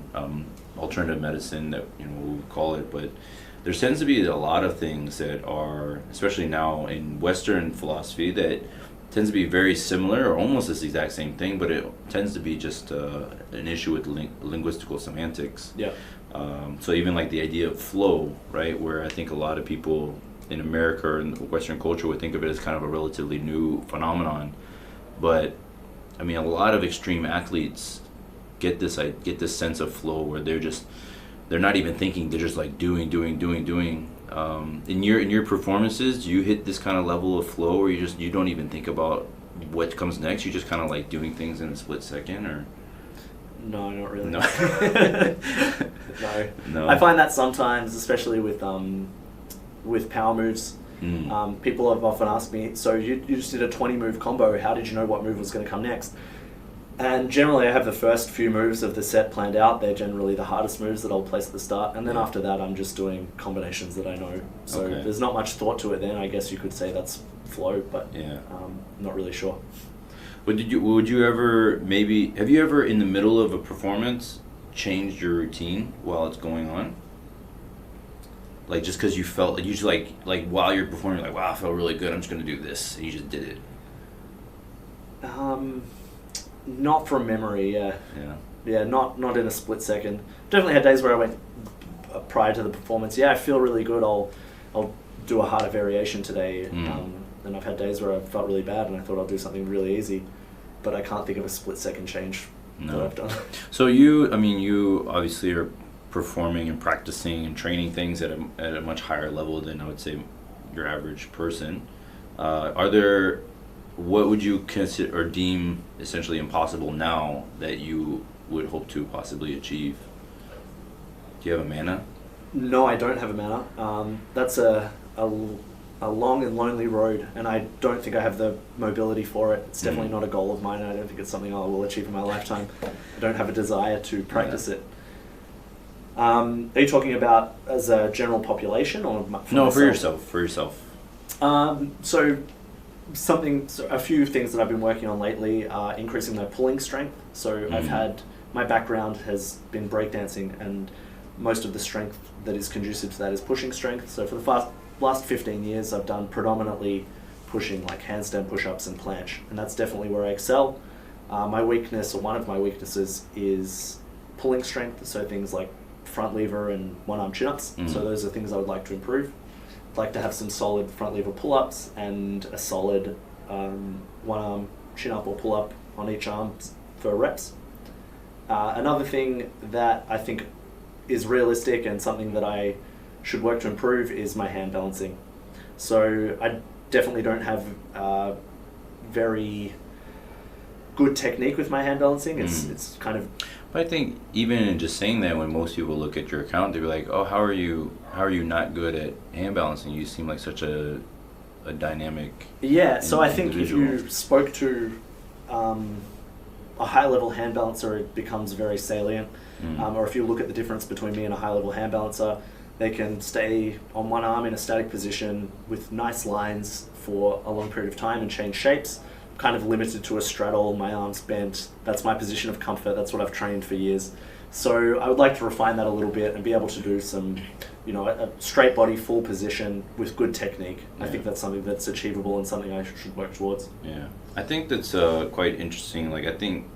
alternative medicine that we'll call it, but there tends to be a lot of things that are, especially now in Western philosophy, that tends to be very similar or almost this exact same thing, but it tends to be just an issue with linguistical semantics. Yeah. So even like the idea of flow, right, where I think a lot of people in America or in Western culture would think of it as kind of a relatively new phenomenon, but I mean a lot of extreme athletes get this sense of flow where they're not even thinking, they're just like doing. In your performances, do you hit this kind of level of flow where you don't even think about what comes next? You just kind of like doing things in a split second, or? No, not really. No. No. I find that sometimes, especially with power moves, people have often asked me, so you just did a 20 move combo, how did you know what move was going to come next? And generally I have the first few moves of the set planned out. They're generally the hardest moves that I'll place at the start, and then after that I'm just doing combinations that I know. So there's not much thought to it then. I guess you could say that's flow, but not really sure. Would you ever have you ever in the middle of a performance changed your routine while it's going on? Like just because you felt like you just like while you're performing, like, wow, I felt really good, I'm just gonna do this, and you just did it. Not from memory, not in a split second. Definitely had days where I went prior to the performance, I feel really good, I'll do a harder variation today. And I've had days where I felt really bad and I thought I'll do something really easy, but I can't think of a split second change that I've done. So you obviously are performing and practicing and training things at a much higher level than I would say your average person. What would you consider or deem essentially impossible now that you would hope to possibly achieve? Do you have a mana? No, I don't have a mana. That's a long and lonely road, and I don't think I have the mobility for it. It's definitely not a goal of mine, and I don't think it's something I will achieve in my lifetime. I don't have a desire to practice it. Are you talking about as a general population or for myself? For yourself. So a few things that I've been working on lately are increasing my pulling strength. So my background has been breakdancing, and most of the strength that is conducive to that is pushing strength. So for the last 15 years, I've done predominantly pushing, like handstand push-ups and planche, and that's definitely where I excel. My weakness, or one of my weaknesses, is pulling strength. So things like front lever and one-arm chin-ups. So those are things I would like to improve. I'd like to have some solid front lever pull-ups and a solid one-arm chin-up or pull-up on each arm for reps. Another thing that I think is realistic and something that I should work to improve is my hand balancing. So I definitely don't have very good technique with my hand balancing. It's kind of... But I think even in just saying that, when most people look at your account, they're like, "Oh, how are you not good at hand balancing? You seem like such a dynamic." Yeah, so I think if you spoke to a high-level hand balancer, it becomes very salient. Or if you look at the difference between me and a high-level hand balancer, they can stay on one arm in a static position with nice lines for a long period of time and change shapes. Kind of limited to a straddle, my arms bent. That's my position of comfort. That's what I've trained for years. So I would like to refine that a little bit and be able to do some, a straight body, full position with good technique. I think that's something that's achievable and something I should work towards. Yeah, I think that's quite interesting. Like, I think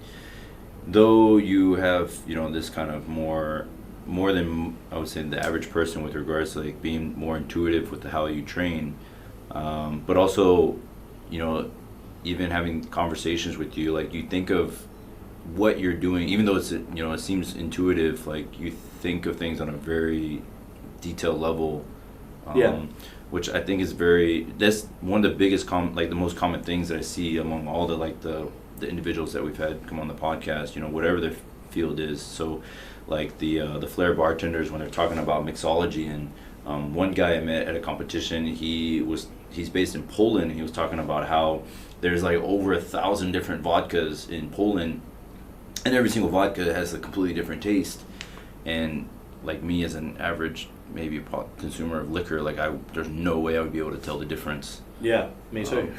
though you have, this kind of more than, I would say, the average person with regards to like being more intuitive with how you train, but also, even having conversations with you, like you think of what you're doing, even though it's, it seems intuitive, like you think of things on a very detailed level, which I think is that's one of the biggest the most common things that I see among all the individuals that we've had come on the podcast, whatever their field is. So like the flair bartenders, when they're talking about mixology, and one guy I met at a competition, he's based in Poland, and he was talking about how there's like over 1,000 different vodkas in Poland, and every single vodka has a completely different taste. And like me as an average maybe consumer of liquor, like there's no way I would be able to tell the difference. Yeah, me too.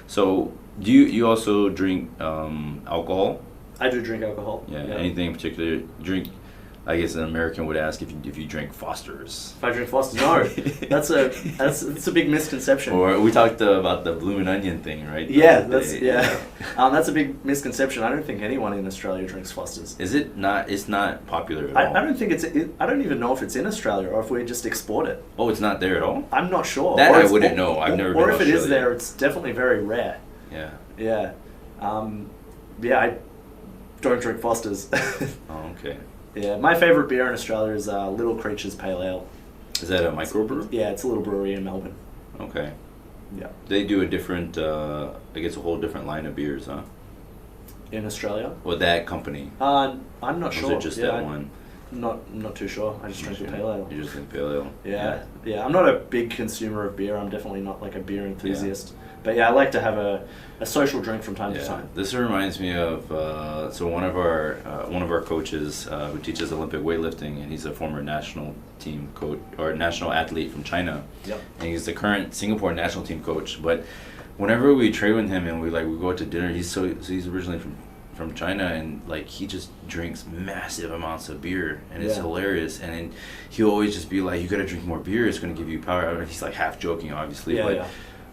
So do you also drink alcohol? I do drink alcohol. Yeah. Anything in particular? Drink? I guess an American would ask if you drink Foster's. If I drink Foster's, no. That's a big misconception. Or we talked about the bloomin' onion thing, right? Yeah, that's a big misconception. I don't think anyone in Australia drinks Foster's. Is it not? It's not popular at all. I don't think I don't even know if it's in Australia or if we just export it. Oh, it's not there at all? I'm not sure. That I wouldn't know. I've never been to Australia. Or if it is there, it's definitely very rare. Yeah. Yeah. I don't drink Foster's. Oh, okay. Yeah, my favourite beer in Australia is Little Creatures Pale Ale. Is that a microbrew? Yeah, it's a little brewery in Melbourne. Okay. Yeah. They do a different, I guess a whole different line of beers, huh? In Australia? Or that company? I'm not sure. Or is it just that one? Not too sure. I just drink the pale ale. You just drink pale ale? Yeah. I'm not a big consumer of beer. I'm definitely not like a beer enthusiast. Yeah. But yeah, I like to have a social drink from time to time. This reminds me of so one of our coaches who teaches Olympic weightlifting, and he's a former national team coach or national athlete from China. Yep. And he's the current Singapore national team coach. But whenever we train with him and we go out to dinner, he's originally from China, and like he just drinks massive amounts of beer, and it's hilarious. And then he'll always just be like, "You gotta drink more beer. It's gonna give you power." He's like half joking, obviously,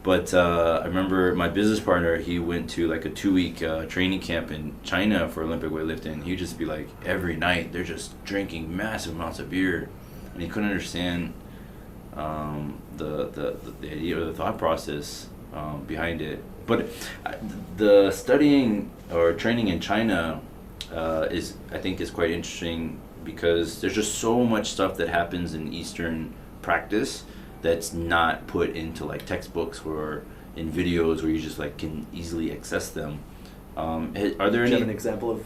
But I remember my business partner, he went to like a 2-week training camp in China for Olympic weightlifting. He'd just be like, every night they're just drinking massive amounts of beer, and he couldn't understand the idea or the thought process behind it. But the studying or training in China I think is quite interesting, because there's just so much stuff that happens in Eastern practice that's not put into like textbooks or in videos where you just like can easily access them. Are there any? Do you have an example of?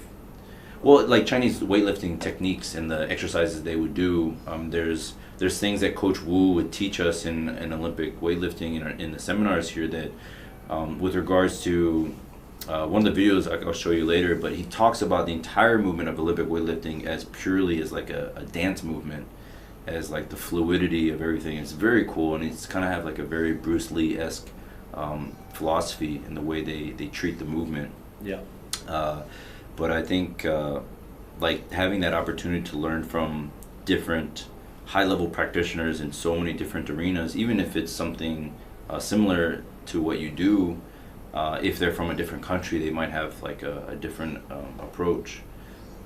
Well, like Chinese weightlifting techniques and the exercises they would do. There's things that Coach Wu would teach us in Olympic weightlifting in the seminars here that, with regards to one of the videos I'll show you later, but he talks about the entire movement of Olympic weightlifting as purely as like a dance movement, as like the fluidity of everything. It's very cool, and it's kind of have like a very Bruce Lee-esque philosophy in the way they treat the movement. Yeah. But I think like having that opportunity to learn from different high-level practitioners in so many different arenas, even if it's something similar to what you do, if they're from a different country, they might have like a different approach.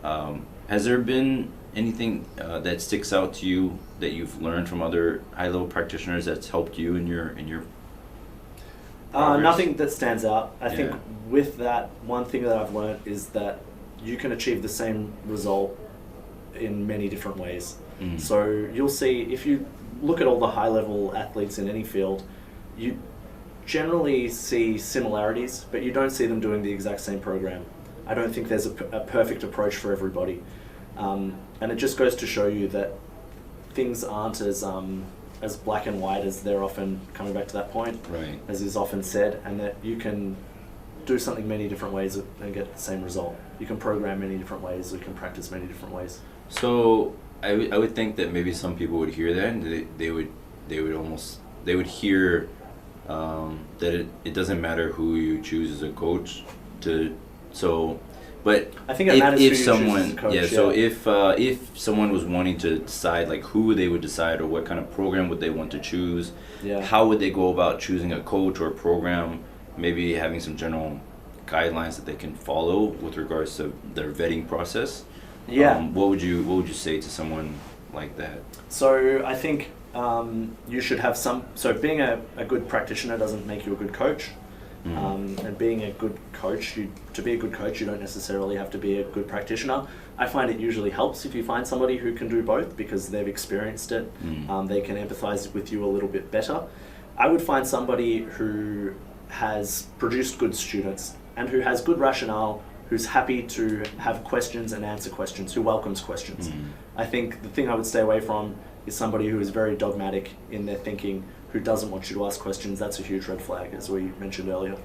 Has there been anything that sticks out to you that you've learned from other high-level practitioners that's helped you in your progress? Nothing that stands out. I think with that, one thing that I've learned is that you can achieve the same result in many different ways. Mm. So you'll see, if you look at all the high-level athletes in any field, you generally see similarities, but you don't see them doing the exact same program. I don't think there's a perfect approach for everybody. And it just goes to show you that things aren't as black and white as they're often, coming back to that point, right, as is often said, and that you can do something many different ways and get the same result. You can program many different ways, you can practice many different ways. So I would think that maybe some people would hear that, and they would hear that it doesn't matter who you choose as a coach. So But I think it matters if who you someone, choose as a coach, yeah. So if someone was wanting to decide like who they would decide or what kind of program would they want to choose, how would they go about choosing a coach or a program? Maybe having some general guidelines that they can follow with regards to their vetting process. What would you say to someone like that? So I think you should have some. So being a good practitioner doesn't make you a good coach. And being a good coach, to be a good coach, you don't necessarily have to be a good practitioner. I find it usually helps if you find somebody who can do both because they've experienced it. They can empathize with you a little bit better. I would find somebody who has produced good students and who has good rationale, who's happy to have questions and answer questions, who welcomes questions. I think the thing I would stay away from is somebody who is very dogmatic in their thinking, who doesn't want you to ask questions. That's a huge red flag, as we mentioned earlier.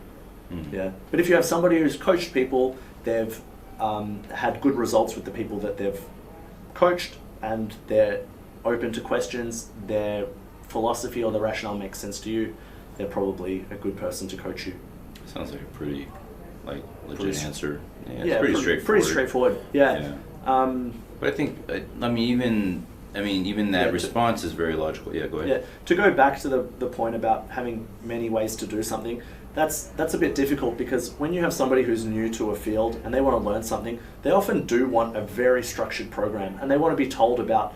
Yeah. But if you have somebody who's coached people, they've had good results with the people that they've coached, and they're open to questions, their philosophy or the rationale makes sense to you, they're probably a good person to coach you. Sounds like a pretty legit answer. Yeah, it's pretty straightforward. Pretty straightforward. Yeah. But I think even that response is very logical. Yeah, go ahead. Yeah. To go back to the point about having many ways to do something, that's a bit difficult because when you have somebody who's new to a field and they want to learn something, they often do want a very structured program and they want to be told about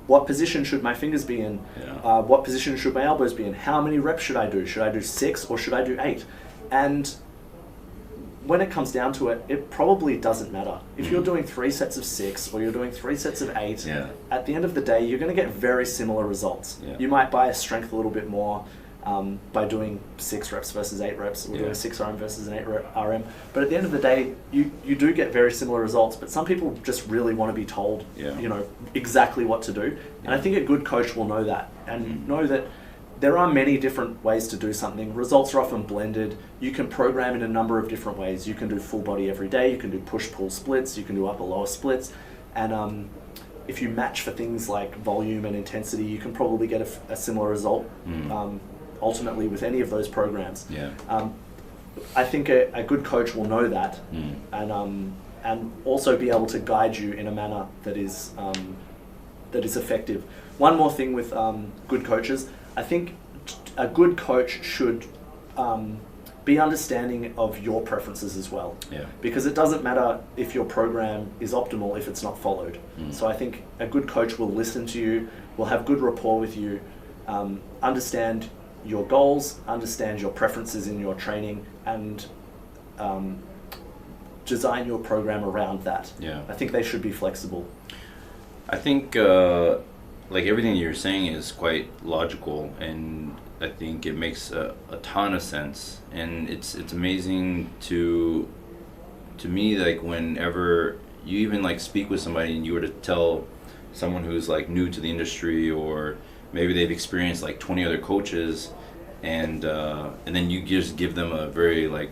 what position should my fingers be in, what position should my elbows be in, how many reps should I do? Should I do 6 or should I do 8? And when it comes down to it, it probably doesn't matter. If you're doing 3 sets of 6 or you're doing 3 sets of 8, at the end of the day, you're going to get very similar results. You might bias strength a little bit more by doing 6 reps versus 8 reps, or doing 6 RM versus an 8 RM. But at the end of the day, you do get very similar results. But some people just really want to be told, exactly what to do. And I think a good coach will know that and know that there are many different ways to do something. Results are often blended. You can program in a number of different ways. You can do full body every day. You can do push-pull splits. You can do upper-lower splits. And if you match for things like volume and intensity, you can probably get a similar result ultimately with any of those programs. I think a good coach will know that and also be able to guide you in a manner that is effective. One more thing with good coaches, I think a good coach should be understanding of your preferences as well. Because it doesn't matter if your program is optimal if it's not followed. So I think a good coach will listen to you, will have good rapport with you, understand your goals, understand your preferences in your training, and design your program around that. I think they should be flexible. I think like everything you're saying is quite logical, and I think it makes a ton of sense. And it's amazing to me, like whenever you even like speak with somebody and you were to tell someone who's like new to the industry, or maybe they've experienced like 20 other coaches, and then you just give them a very like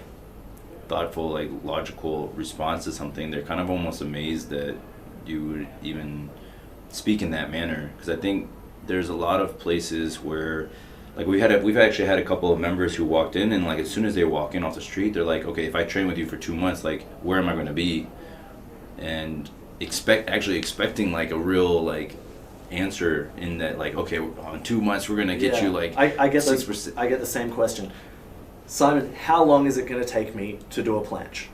thoughtful, like logical response to something, they're kind of almost amazed that you would even speak in that manner. Because I think there's a lot of places where like we've actually had a couple of members who walked in, and like as soon as they walk in off the street, they're like, okay, if I train with you for 2 months, like where am I going to be? And expecting like a real like answer in that, like, okay, in 2 months we're going to get you like I get the same question. Simon, how long is it going to take me to do a planche?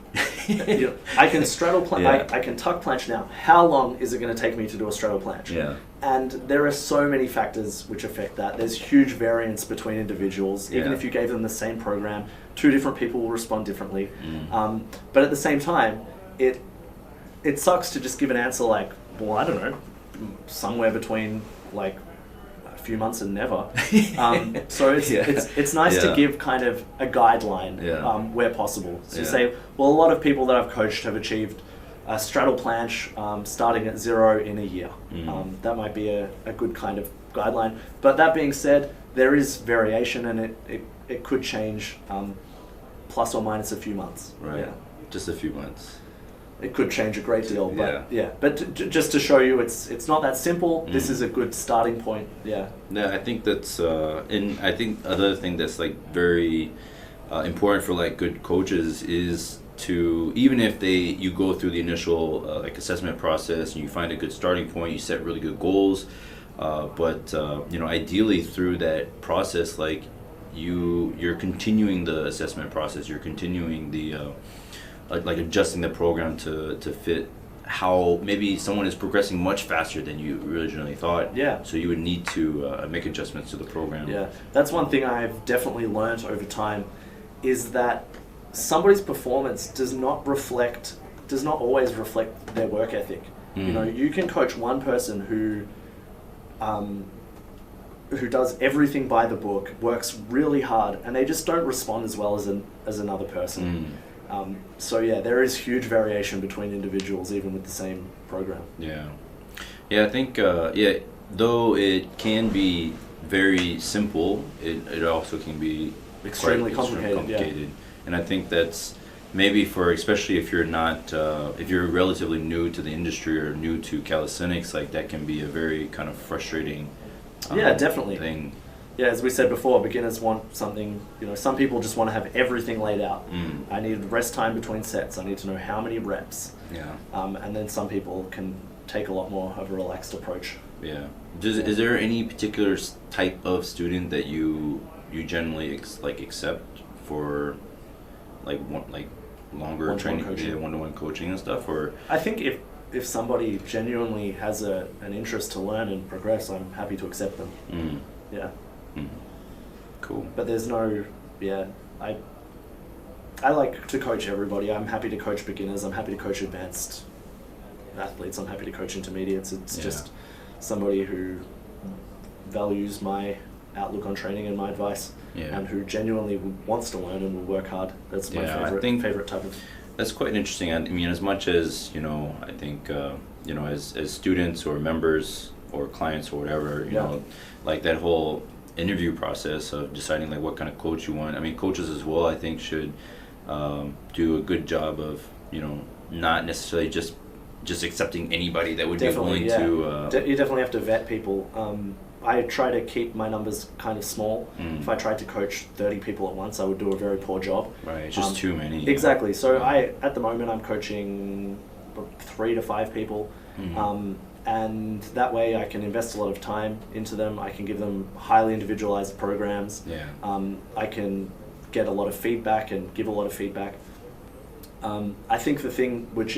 I can straddle planche. I can tuck planche now. How long is it going to take me to do a straddle planche? And there are so many factors which affect that. There's huge variance between individuals. Even if you gave them the same program, 2 different people will respond differently. But at the same time, it sucks to just give an answer like, well, I don't know, somewhere between like a few months and never. So it's nice to give kind of a guideline where possible. So you say, well, a lot of people that I've coached have achieved a straddle planche starting at 0 in a year. That might be a good kind of guideline. But that being said, there is variation, and it could change plus or minus a few months. Just a few months. It could change a great deal, but But just to show you, it's not that simple. This is a good starting point. I think that's and I think another thing that's like very important for like good coaches is to, even if you go through the initial like assessment process and you find a good starting point, you set really good goals, but you know, ideally through that process, like you're continuing the assessment process, you're continuing the like adjusting the program to fit how maybe someone is progressing much faster than you originally thought. Yeah. So you would need to make adjustments to the program. Yeah, that's one thing I've definitely learned over time, is that somebody's performance does not always reflect their work ethic. You know, you can coach one person who does everything by the book, works really hard, and they just don't respond as well as another person. So yeah, there is huge variation between individuals, even with the same program. Yeah, I think though it can be very simple, it also can be extremely complicated. And I think that's maybe especially if you're not if you're relatively new to the industry or new to calisthenics, like that can be a very kind of frustrating definitely thing. Yeah, as we said before, beginners want something, you know, some people just want to have everything laid out. I need rest time between sets. I need to know how many reps. Yeah. And then some people can take a lot more of a relaxed approach. Yeah. Is there any particular type of student that you generally accept for like longer training, one-to-one coaching and stuff? Or I think if somebody genuinely has an interest to learn and progress, I'm happy to accept them. Yeah. Cool. But there's no, I like to coach everybody. I'm happy to coach beginners. I'm happy to coach advanced athletes. I'm happy to coach intermediates. It's just somebody who values my outlook on training and my advice, and who genuinely wants to learn and will work hard. That's my favorite type of. That's quite interesting. I mean, as much as, you know, I think you know, as students or members or clients or whatever, you know, like that whole interview process of deciding like what kind of coach you want. I mean, coaches as well, I think, should do a good job of, you know, not necessarily just accepting anybody that would be willing to. You definitely have to vet people. I try to keep my numbers kind of small. If I tried to coach 30 people at once, I would do a very poor job. Right, it's just too many. Exactly. So at the moment, I'm coaching 3 to 5 people. And that way I can invest a lot of time into them. I can give them highly individualized programs. I can get a lot of feedback and give a lot of feedback. I think the thing which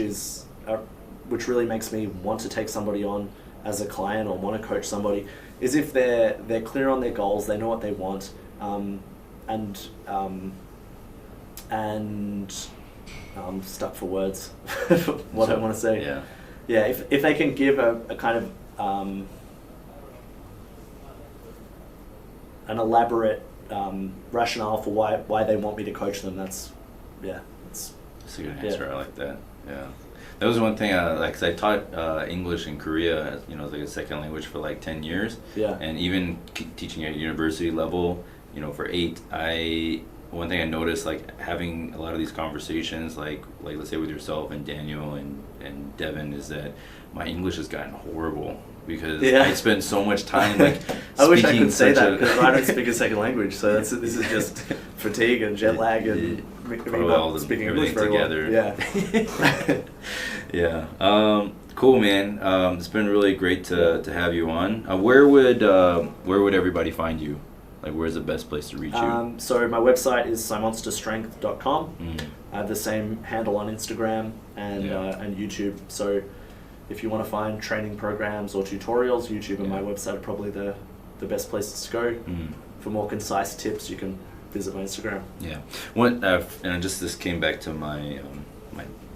really makes me want to take somebody on as a client or want to coach somebody is if they're clear on their goals, they know what they want, and I'm stuck for words what I want to say. Yeah, if they can give a kind of an elaborate rationale for why they want me to coach them, that's a good answer. I like that. Yeah, that was one thing I like. 'Cause I taught English in Korea, you know, as like a second language for like 10 years. And even teaching at university level, you know, for 8, one thing I noticed, like having a lot of these conversations, like let's say with yourself and Daniel and Devin, is that my English has gotten horrible because I spend so much time like. I wish I could say that because I don't speak a second language, so this is just fatigue and jet lag and not speaking English very together. Well. Yeah. Cool, man. It's been really great to have you on. Where would everybody find you? Like, where's the best place to reach you? So my website is simonsterstrength.com. I have the same handle on Instagram and YouTube. So if you want to find training programs or tutorials, YouTube and my website are probably the best places to go. For more concise tips, you can visit my Instagram. Yeah. And this came back to my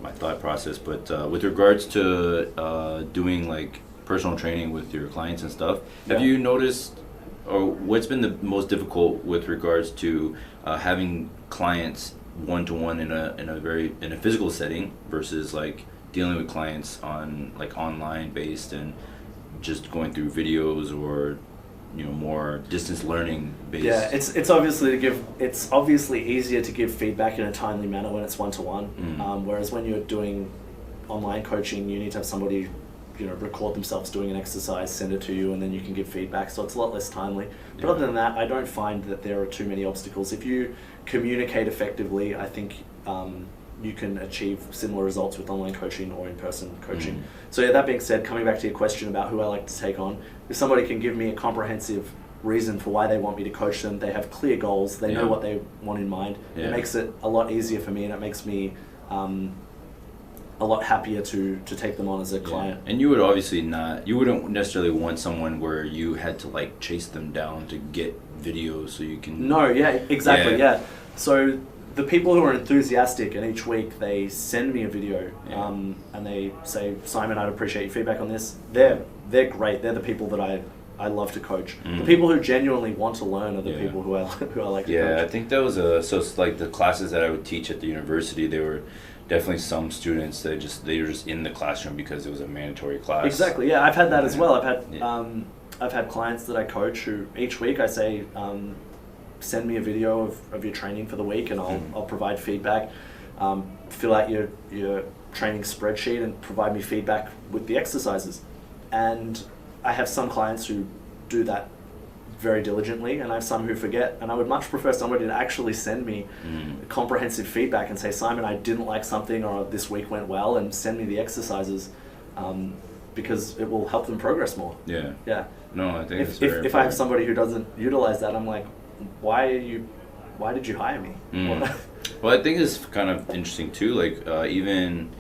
my thought process, but with regards to doing like personal training with your clients and stuff, have you noticed, or what's been the most difficult with regards to having clients one-to-one in a physical setting versus like dealing with clients on like online based and just going through videos or, you know, more distance learning based? Yeah, it's obviously easier to give feedback in a timely manner when it's one-to-one. Whereas when you're doing online coaching, you need to have somebody, you know, record themselves doing an exercise, send it to you, and then you can give feedback. So it's a lot less timely. But other than that, I don't find that there are too many obstacles. If you communicate effectively, I think you can achieve similar results with online coaching or in-person coaching. So yeah, that being said, coming back to your question about who I like to take on, if somebody can give me a comprehensive reason for why they want me to coach them, they have clear goals, they know what they want in mind, it makes it a lot easier for me, and it makes me a lot happier to take them on as a client. And you would obviously you wouldn't necessarily want someone where you had to like chase them down to get videos so you can... No, exactly. So the people who are enthusiastic, and each week they send me a video and they say, Simon, I'd appreciate your feedback on this. They're great. They're the people that I love to coach. The people who genuinely want to learn are the people who I like to coach. Yeah, I think that was so it's like the classes that I would teach at the university, they were definitely some students that they were just in the classroom because it was a mandatory class. Exactly. Yeah, I've had that as well. I've had clients that I coach who each week I say, send me a video of your training for the week, and I'll provide feedback. Fill out your training spreadsheet and provide me feedback with the exercises. And I have some clients who do that very diligently, and I have some who forget, and I would much prefer somebody to actually send me comprehensive feedback and say, Simon, I didn't like something, or this week went well, and send me the exercises, because it will help them progress more. Yeah. No, I think if I have somebody who doesn't utilize that, I'm like, why did you hire me? Well, I think it's kind of interesting too, like even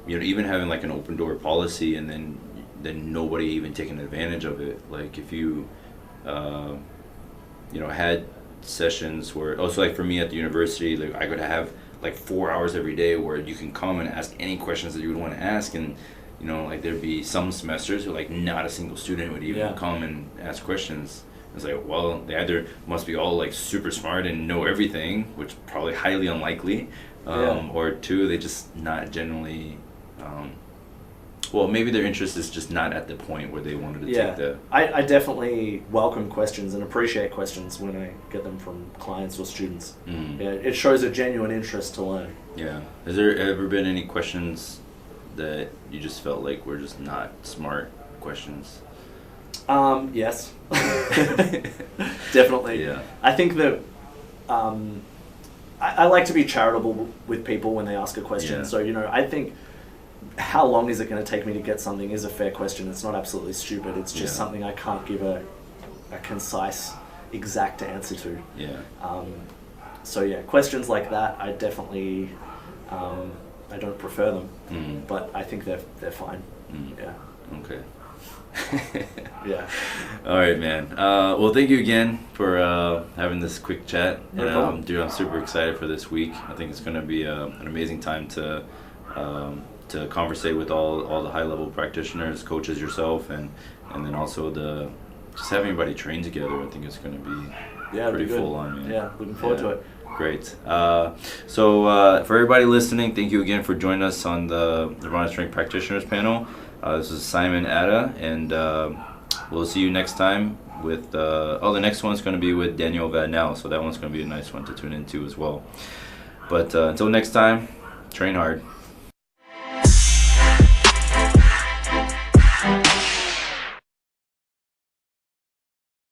even having like an open door policy, and then nobody even taking advantage of it. Like if you had sessions where also, like for me at the university, like I could have like 4 hours every day where you can come and ask any questions that you would want to ask, and like there'd be some semesters where like not a single student would even come and ask questions. It's like, well, they either must be all like super smart and know everything, which probably highly unlikely, or two, they just not generally well, maybe their interest is just not at the point where they wanted to take the... I definitely welcome questions and appreciate questions when I get them from clients or students. It shows a genuine interest to learn. Yeah. Has there ever been any questions that you just felt like were just not smart questions? Yes. Definitely. Yeah. I think that I like to be charitable with people when they ask a question. So, I think... how long is it going to take me to get something is a fair question. It's not absolutely stupid. It's just something I can't give a concise, exact answer to. So questions like that, I definitely, I don't prefer them, but I think they're fine. Yeah. Okay. Yeah. All right, man. Well, thank you again for having this quick chat. No problem. Dude, I'm super excited for this week. I think it's going to be an amazing time to conversate with all the high-level practitioners, coaches yourself, and then also just having everybody train together. I think it's going to be pretty full on, man. Yeah, looking forward to it. Great. So for everybody listening, thank you again for joining us on the Nirvana Strength Practitioners panel. This is Simon Atta, and we'll see you next time with the next one's going to be with Daniel Vadnell, so that one's going to be a nice one to tune into as well. But until next time, train hard.